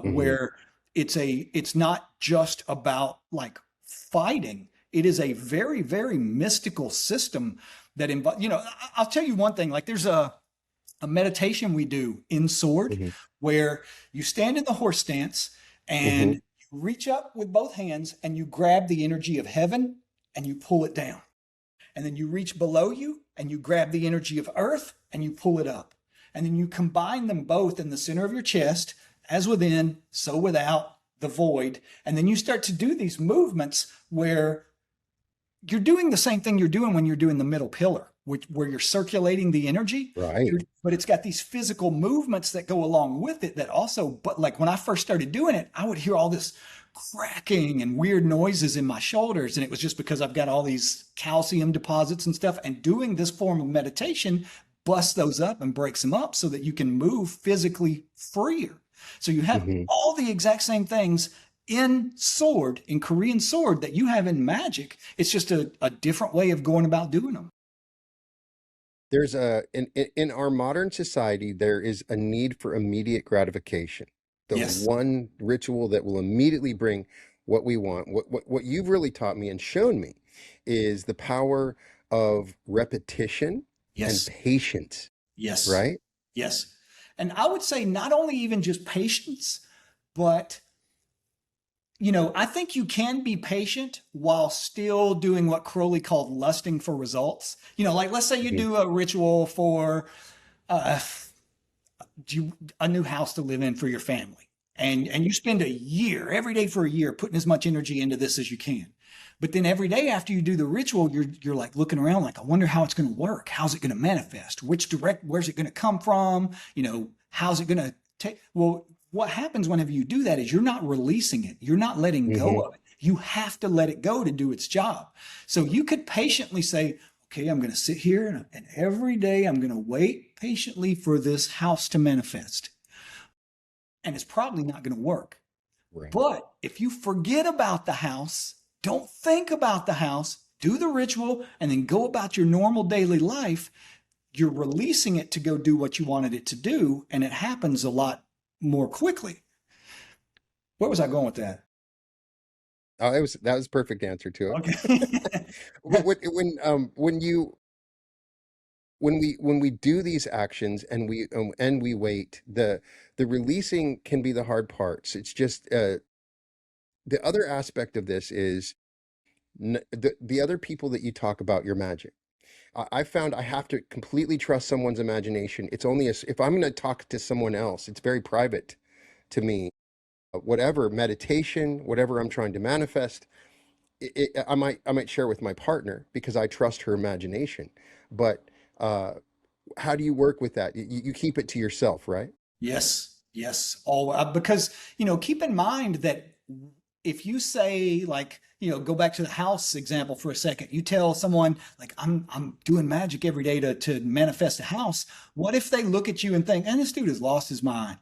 Hmm. where it's not just about like fighting. It is a very, very mystical system that involves, I'll tell you one thing, like there's a meditation we do in sword Hmm. where you stand in the horse stance and Hmm. you reach up with both hands and you grab the energy of heaven and you pull it down. And then you reach below you and you grab the energy of earth and you pull it up. And then you combine them both in the center of your chest, as within, so without, the void. And then you start to do these movements where you're doing the same thing you're doing when you're doing the middle pillar, where you're circulating the energy, Right. but it's got these physical movements that go along with it that also, but like when I first started doing it, I would hear all this cracking and weird noises in my shoulders. And it was just because I've got all these calcium deposits and stuff. And doing this form of meditation busts those up and breaks them up so that you can move physically freer. So you have all the exact same things in sword, in Korean sword, that you have in magic. It's just a different way of going about doing them. There's in our modern society, there is a need for immediate gratification. The Yes. one ritual that will immediately bring what we want. What you've really taught me and shown me is the power of repetition and Yes. patience, Yes. right? Yes. And I would say not only even just patience, but I think you can be patient while still doing what Crowley called lusting for results. Like let's say you Mhm. do a ritual for uh, a new house to live in for your family. And you spend a year, every day for a year, putting as much energy into this as you can. But then every day after you do the ritual, you're like looking around like, I wonder how it's going to work. How's it going to manifest? Where's it going to come from? How's it going to take? Well, what happens whenever you do that is you're not releasing it. You're not letting go Mhm. of it. You have to let it go to do its job. So you could patiently say, okay, I'm going to sit here and every day I'm going to wait patiently for this house to manifest. And it's probably not going to work. Right. But if you forget about the house, don't think about the house, do the ritual, and then go about your normal daily life, you're releasing it to go do what you wanted it to do. And it happens a lot more quickly. Where was I going with that? Oh, that was a perfect answer to it. Okay. But when we do these actions and we wait, the releasing can be the hard parts. It's just the other aspect of this is the other people that you talk about your magic. I found I have to completely trust someone's imagination. It's only if I'm going to talk to someone else, it's very private to me. Whatever meditation, whatever I'm trying to manifest, I might share with my partner because I trust her imagination. But how do you work with that? You keep it to yourself, right? Yes, yes. All because keep in mind that if you say like go back to the house example for a second, you tell someone like I'm doing magic every day to manifest a house. What if they look at you and think, and this dude has lost his mind.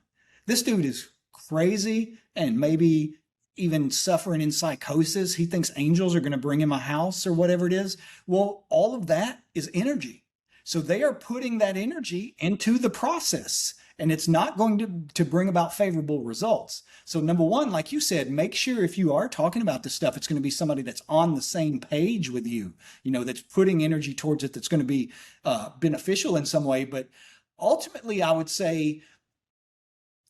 This dude is crazy and maybe even suffering in psychosis. He thinks angels are going to bring him a house or whatever it is. Well, all of that is energy. So they are putting that energy into the process and it's not going to bring about favorable results. So number one, like you said, make sure if you are talking about this stuff, it's going to be somebody that's on the same page with you, that's putting energy towards it, that's going to be beneficial in some way. But ultimately, I would say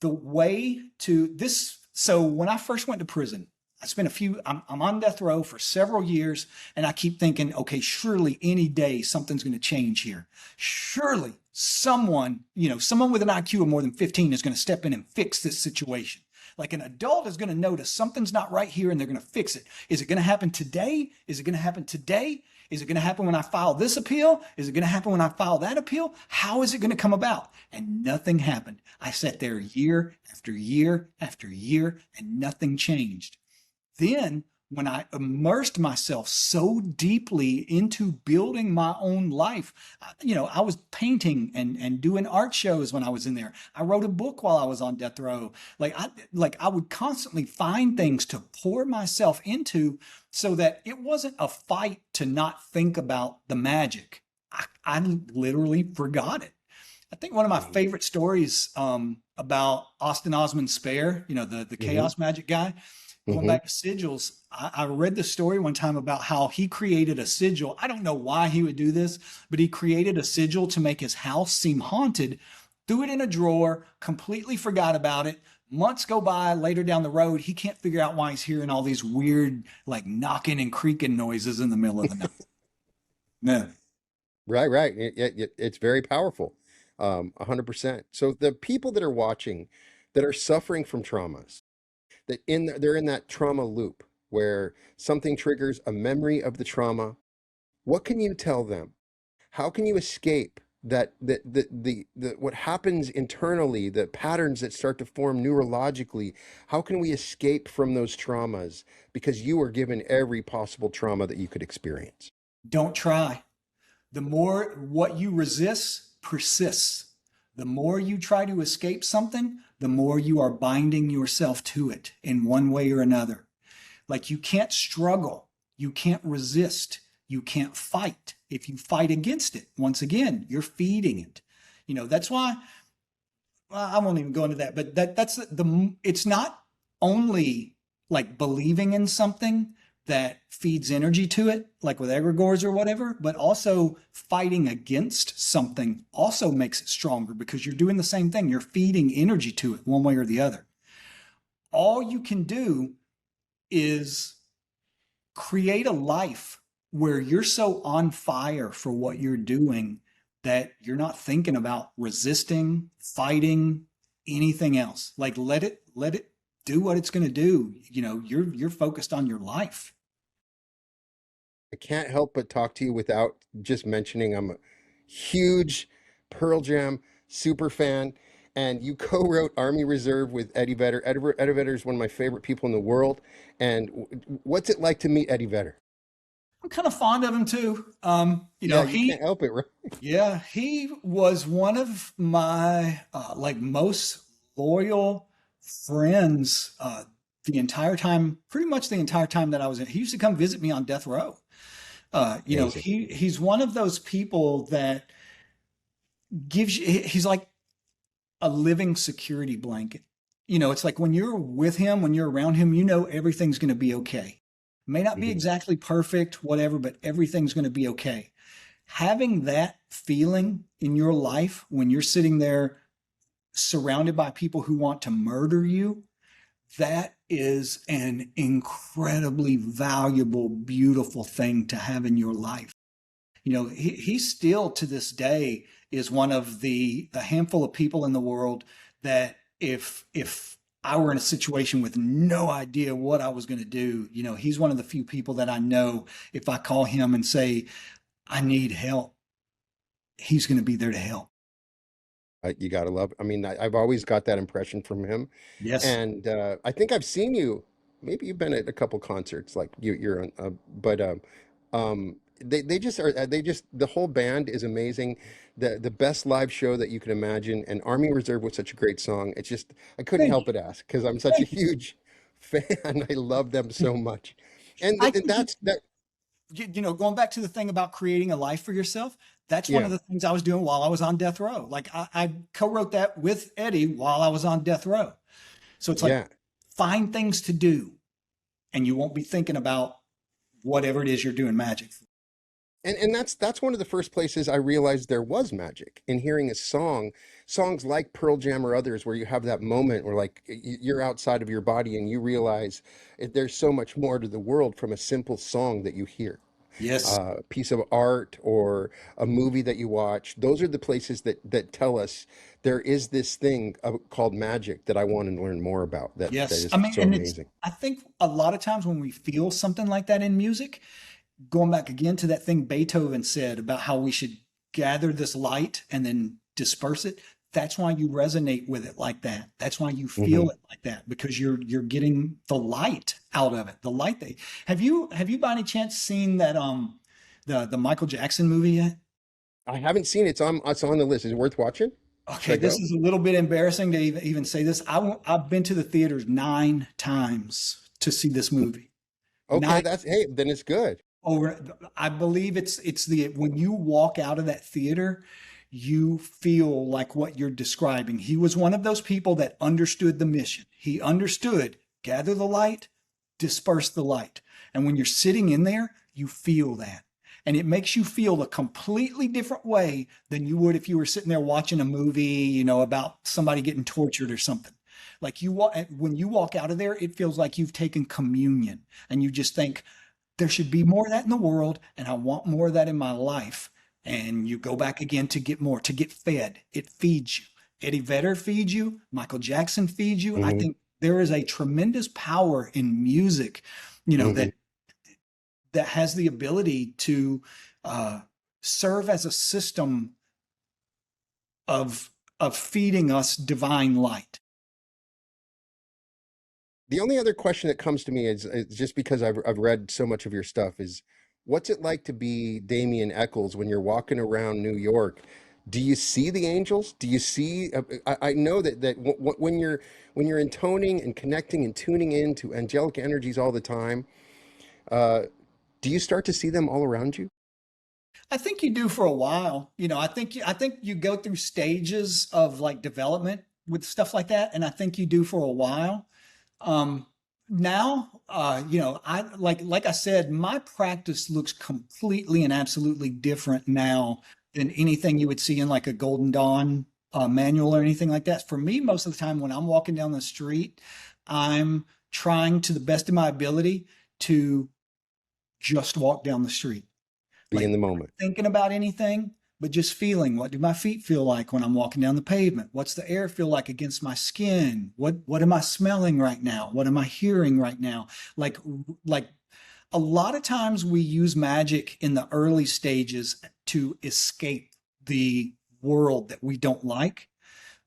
the way to this. So when I first went to prison, I spent I'm on death row for several years, and I keep thinking, okay, surely any day something's going to change here. Surely someone with an IQ of more than 15 is going to step in and fix this situation. Like an adult is going to notice something's not right here and they're going to fix it. Is it going to happen today? Is it going to happen today? Is it going to happen when I file this appeal? Is it going to happen when I file that appeal? How is it going to come about? And nothing happened. I sat there year after year after year and nothing changed. Then, when I immersed myself so deeply into building my own life, I was painting and doing art shows when I was in there. I wrote a book while I was on death row. I would constantly find things to pour myself into so that it wasn't a fight to not think about the magic. I literally forgot it. I think one of my favorite stories about Osman's Spare, the Hmm. chaos magic guy, going Hmm. back to sigils, I read the story one time about how he created a sigil. I don't know why he would do this, but he created a sigil to make his house seem haunted, threw it in a drawer, completely forgot about it. Months go by later down the road, he can't figure out why he's hearing all these weird, like knocking and creaking noises in the middle of the night. No. Right. It's very powerful. 100%. So the people that are watching that are suffering from traumas, they're in that trauma loop where something triggers a memory of the trauma. What can you tell them? How can you escape the what happens internally, the patterns that start to form neurologically? How can we escape from those traumas? Because you were given every possible trauma that you could experience. Don't try. The more what you resist persists. The more you try to escape something, the more you are binding yourself to it in one way or another. Like you can't struggle, you can't resist, you can't fight. If you fight against it, once again, you're feeding it. That's why, well, I won't even go into that, but that's it's not only like believing in something that feeds energy to it, like with egregores or whatever, but also fighting against something also makes it stronger because you're doing the same thing. You're feeding energy to it one way or the other. All you can do is create a life where you're so on fire for what you're doing that you're not thinking about resisting, fighting, anything else. Like let it do what it's going to do. You're focused on your life. I can't help but talk to you without just mentioning I'm a huge Pearl Jam super fan, and you co-wrote Army Reserve with Eddie Vedder. Eddie Vedder is one of my favorite people in the world. And what's it like to meet Eddie Vedder? I'm kind of fond of him too. Yeah, you can't help it, right? Yeah, he was one of my like most loyal friends the entire time, pretty much the entire time that I was in. He used to come visit me on death row. Amazing. He's one of those people that gives you, he's like a living security blanket. It's like when you're with him, when you're around him, everything's going to be okay. May not be Hmm. exactly perfect, whatever, but everything's going to be okay. Having that feeling in your life when you're sitting there surrounded by people who want to murder you, that is an incredibly valuable, beautiful thing to have in your life. He still to this day is one of the handful of people in the world that if I were in a situation with no idea what I was going to do, he's one of the few people that I know if I call him and say, I need help, he's going to be there to help. You gotta love. I mean, I've always got that impression from him, Yes. and I think I've seen you. Maybe you've been at a couple concerts, like you're on. But they just are. They just the whole band is amazing. The best live show that you can imagine. And Army Reserve was such a great song. It's just I couldn't Thank help you. but ask because I'm such a Thank you. huge fan. I love them so much, and I think that's that. going back to the thing about creating a life for yourself, that's one Yeah, of the things I was doing while I was on death row. Like I co-wrote that with Eddie while I was on death row. So it's like yeah. find things to do and you won't be thinking about whatever it is you're doing magic for. And that's one of the first places I realized there was magic in hearing a songs like Pearl Jam or others, where you have that moment where like you're outside of your body and you realize there's so much more to the world from a simple song that you hear, Yes. a piece of art or a movie that you watch. Those are the places that tell us there is this thing called magic that I want to learn more about. That Yes. is I mean, so and it's, amazing. I think a lot of times when we feel something like that in music, going back again to that thing Beethoven said about how we should gather this light and then disperse it. That's why you resonate with it like that. That's why you feel Hmm. it like that because you're getting the light out of it. The light they have you by any chance seen that the Michael Jackson movie yet? I haven't seen it. It's on the list. Is it worth watching? Should Okay, I this go? is a little bit embarrassing to even say this. I've been to the theaters 9 times to see this movie. Okay, Nine that's hey, then it's good. over I believe it's the when you walk out of that theater you feel like what you're describing. He was one of those people that understood the mission. He understood gather the light, disperse the light. And when you're sitting in there, you feel that. And it makes you feel a completely different way than you would if you were sitting there watching a movie, about somebody getting tortured or something. Like when you walk out of there, it feels like you've taken communion and you just think, there should be more of that in the world, and I want more of that in my life. And you go back again to get more, to get fed. It feeds you. Eddie Vedder feeds you. Michael Jackson feeds you. I Hmm. think there is a tremendous power in music, Hmm. that has the ability to uh, serve as a system of feeding us divine light. The only other question that comes to me is just because I've read so much of your stuff is, what's it like to be Damien Echols when you're walking around New York? Do you see the angels? Do you see? I know that when you're intoning and connecting and tuning into angelic energies all the time, uh, do you start to see them all around you? I think you do for a while. I think you go through stages of like development with stuff like that, and I think you do for a while. Um, Now, I like I said, my practice looks completely and absolutely different now than anything you would see in like a Golden Dawn manual or anything like that. For me, most of the time when I'm walking down the street, I'm trying to the best of my ability to just walk down the street, Be like in the not moment. thinking about anything, but just feeling, what do my feet feel like when I'm walking down the pavement? What's the air feel like against my skin? What am I smelling right now? What am I hearing right now? Like a lot of times we use magic in the early stages to escape the world that we don't like.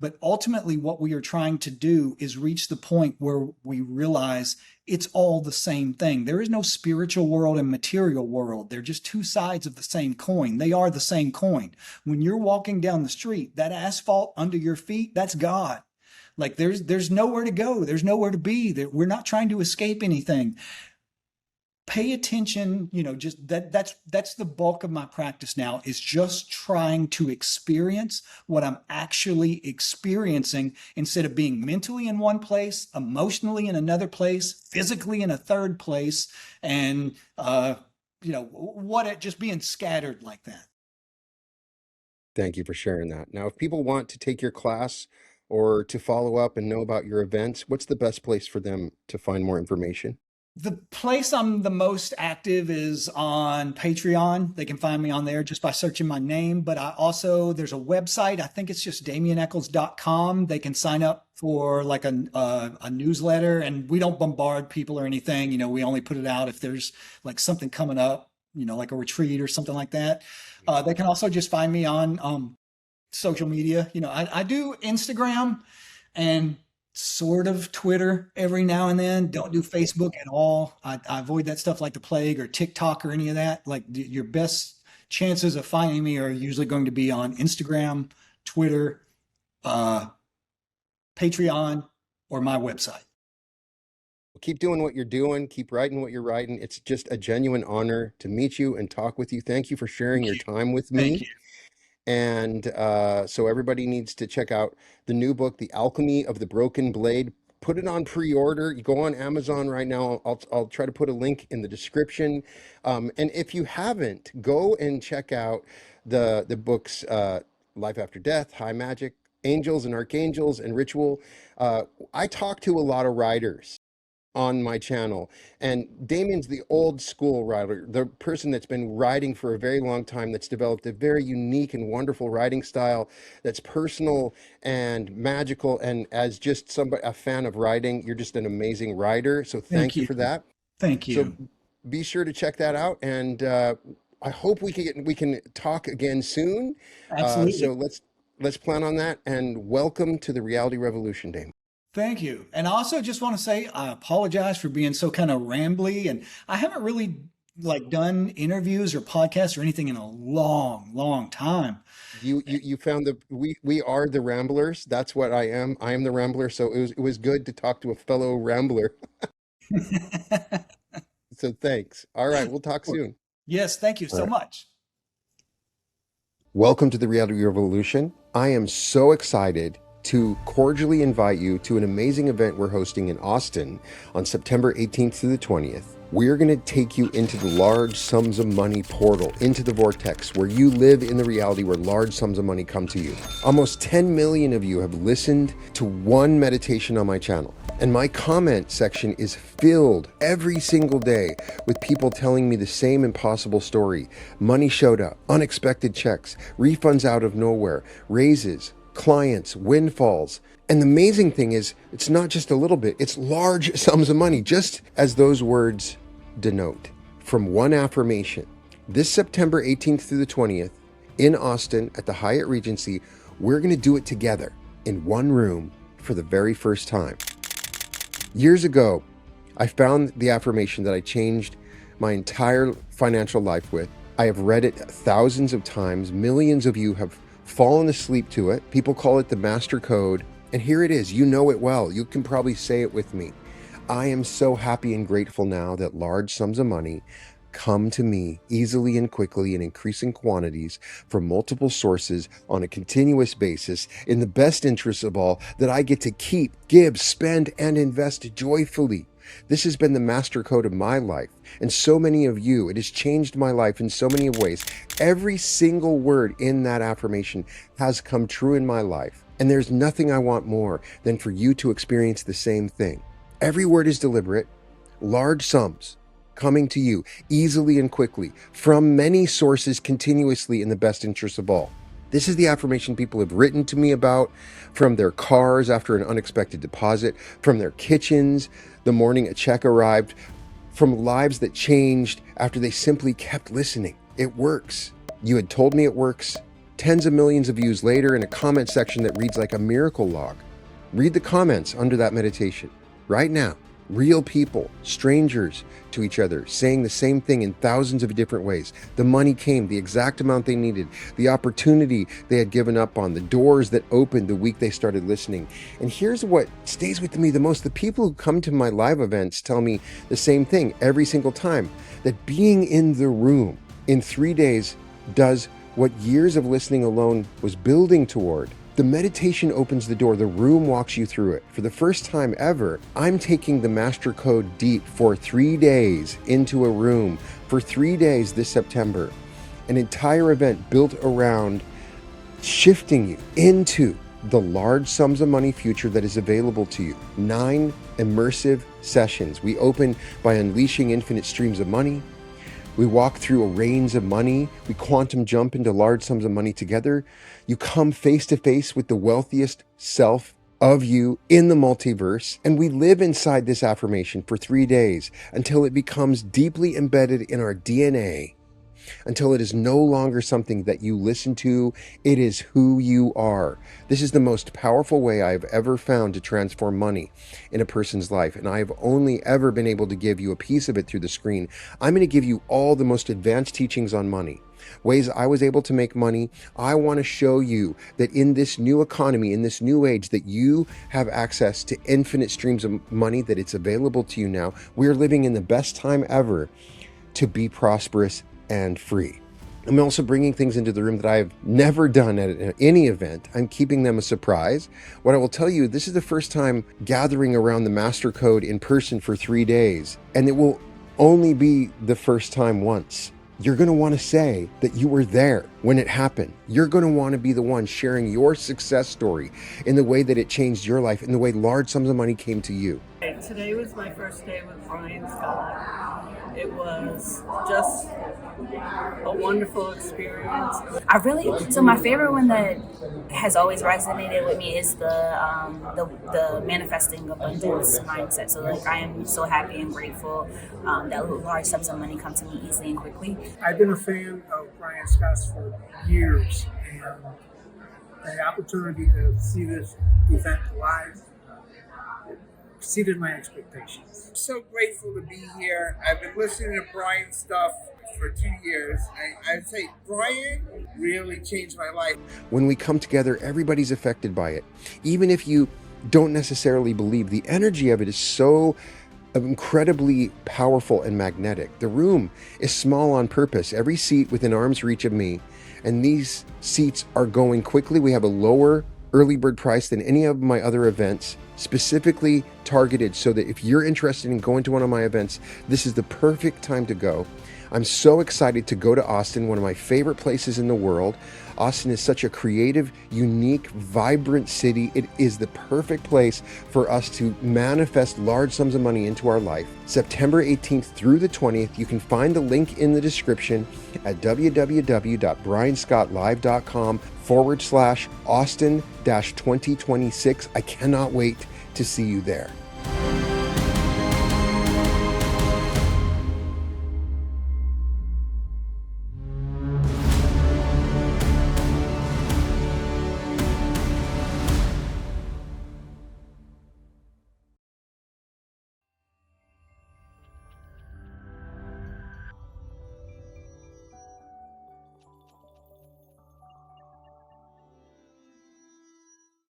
But ultimately, what we are trying to do is reach the point where we realize it's all the same thing. There is no spiritual world and material world. They're just two sides of the same coin. They are the same coin. When you're walking down the street, that asphalt under your feet, that's God. Like there's nowhere to go. There's nowhere to be. We're not trying to escape anything. Pay attention, just that's the bulk of my practice now, is just trying to experience what I'm actually experiencing instead of being mentally in one place, emotionally in another place, physically in a third place, and what it just being scattered like that. Thank you for sharing that. Now, if people want to take your class or to follow up and know about your events, what's the best place for them to find more information? The place I'm the most active is on Patreon. They can find me on there just by searching my name. But there's a website. I think it's just damienechols.com. They can sign up for like a newsletter, and we don't bombard people or anything. We only put it out if there's like something coming up, like a retreat or something like that. They can also just find me on social media. I do Instagram and sort of Twitter every now and then. Don't do Facebook at all. I avoid that stuff like the plague, or TikTok or any of that. Like your best chances of finding me are usually going to be on Instagram, Twitter, uh, Patreon, or my website. Keep doing what you're doing. Keep writing what you're writing. It's just a genuine honor to meet you and talk with you. Thank you for sharing Thank your you. time with Thank me. you. And so everybody needs to check out the new book, The Alchemy of the Broken Blade. Put it on pre-order. You go on Amazon right now. I'll try to put a link in the description. And if you haven't, go and check out the books, Life After Death, High Magic, Angels and Archangels, and Ritual. I talk to a lot of writers on my channel, and Damien's the old school writer, the person that's been writing for a very long time, that's developed a very unique and wonderful writing style that's personal and magical. And as just somebody, a fan of writing, you're just an amazing writer, so Thank thank you you. for that. Thank So you. be sure to check that out, and I hope we can talk again soon. So Absolutely. let's plan on that, and welcome to the reality revolution, Damien. Thank you. And I also just want to say I apologize for being so kind of rambly, and I haven't really like done interviews or podcasts or anything in a long, long time. You found the we are the ramblers. That's what I am. I am the rambler. So it was good to talk to a fellow rambler. So thanks. All right, we'll talk soon. Yes, thank you All so right. much. Welcome to the Reality Revolution. I am so excited to cordially invite you to an amazing event we're hosting in Austin on September 18th through the 20th. We're going to take you into the large sums of money portal, into the vortex where you live in the reality where large sums of money come to you. Almost 10 million of you have listened to one meditation on my channel. And my comment section is filled every single day with people telling me the same impossible story. Money showed up, unexpected checks, refunds out of nowhere, raises, clients, windfalls. And the amazing thing is, it's not just a little bit, it's large sums of money, just as those words denote. From one affirmation, this September 18th through the 20th in Austin at the Hyatt Regency, we're going to do it together in one room for the very first time. Years ago, I found the affirmation that I changed my entire financial life with. I have read it thousands of times. Millions of you have fallen asleep to it. People call it the master code. And here it is. You know it well. You can probably say it with me. I am so happy and grateful now that large sums of money come to me easily and quickly in increasing quantities from multiple sources on a continuous basis in the best interest of all, that I get to keep, give, spend, and invest joyfully. This has been the master code of my life, and so many of you. It has changed my life in so many ways. Every single word in that affirmation has come true in my life, and there's nothing I want more than for you to experience the same thing. Every word is deliberate, large sums coming to you easily and quickly from many sources continuously in the best interest of all. This is the affirmation people have written to me about, from their cars after an unexpected deposit, from their kitchens the morning a check arrived, from lives that changed after they simply kept listening. It works. You had told me it works. Tens of millions of views later in a comment section that reads like a miracle log. Read the comments under that meditation right now. Real people, strangers to each other, saying the same thing in thousands of different ways. The money came, the exact amount they needed, the opportunity they had given up on, the doors that opened the week they started listening. And here's what stays with me the most. The people who come to my live events tell me the same thing every single time, that being in the room in 3 days does what years of listening alone was building toward. The meditation opens the door. The room walks you through it. For the first time ever, I'm taking the master code deep for 3 days into a room. For 3 days this September, an entire event built around shifting you into the large sums of money future that is available to you. 9 immersive sessions. We open by unleashing infinite streams of money. We walk through a range of money. We quantum jump into large sums of money together. You come face to face with the wealthiest self of you in the multiverse. And we live inside this affirmation for 3 days until it becomes deeply embedded in our DNA, until it is no longer something that you listen to. It is who you are. This is the most powerful way I've ever found to transform money in a person's life, and I've only ever been able to give you a piece of it through the screen. I'm going to give you all the most advanced teachings on money, ways I was able to make money. I want to show you that in this new economy, in this new age, that you have access to infinite streams of money, that it's available to you now. We're living in the best time ever to be prosperous and free. I'm also bringing things into the room that I've never done at any event. I'm keeping them a surprise. What I will tell you, this is the first time gathering around the master code in person for 3 days, and it will only be the first time once. You're going to want to say that you were there when it happened. You're going to want to be the one sharing your success story in the way that it changed your life, in the way large sums of money came to you. Today was my first day with Brian Scott. It was just a wonderful experience. So my favorite one that has always resonated with me is the manifesting abundance mindset. So like I am so happy and grateful that large sums of money come to me easily and quickly. I've been a fan of Brian Scott's for years, and the opportunity to see this event live exceeded my expectations. I'm so grateful to be here. I've been listening to Brian's stuff for 2 years. I'd say Brian really changed my life. When we come together, everybody's affected by it. Even if you don't necessarily believe, the energy of it is so incredibly powerful and magnetic. The room is small on purpose. Every seat within arm's reach of me, and these seats are going quickly. We have a lower early bird price than any of my other events, specifically targeted so that if you're interested in going to one of my events, this is the perfect time to go. I'm so excited to go to Austin, one of my favorite places in the world. Austin is such a creative, unique, vibrant city. It is the perfect place for us to manifest large sums of money into our life. September 18th through the 20th, you can find the link in the description at www.brianscottlive.com/Austin-2026. I cannot wait to see you there.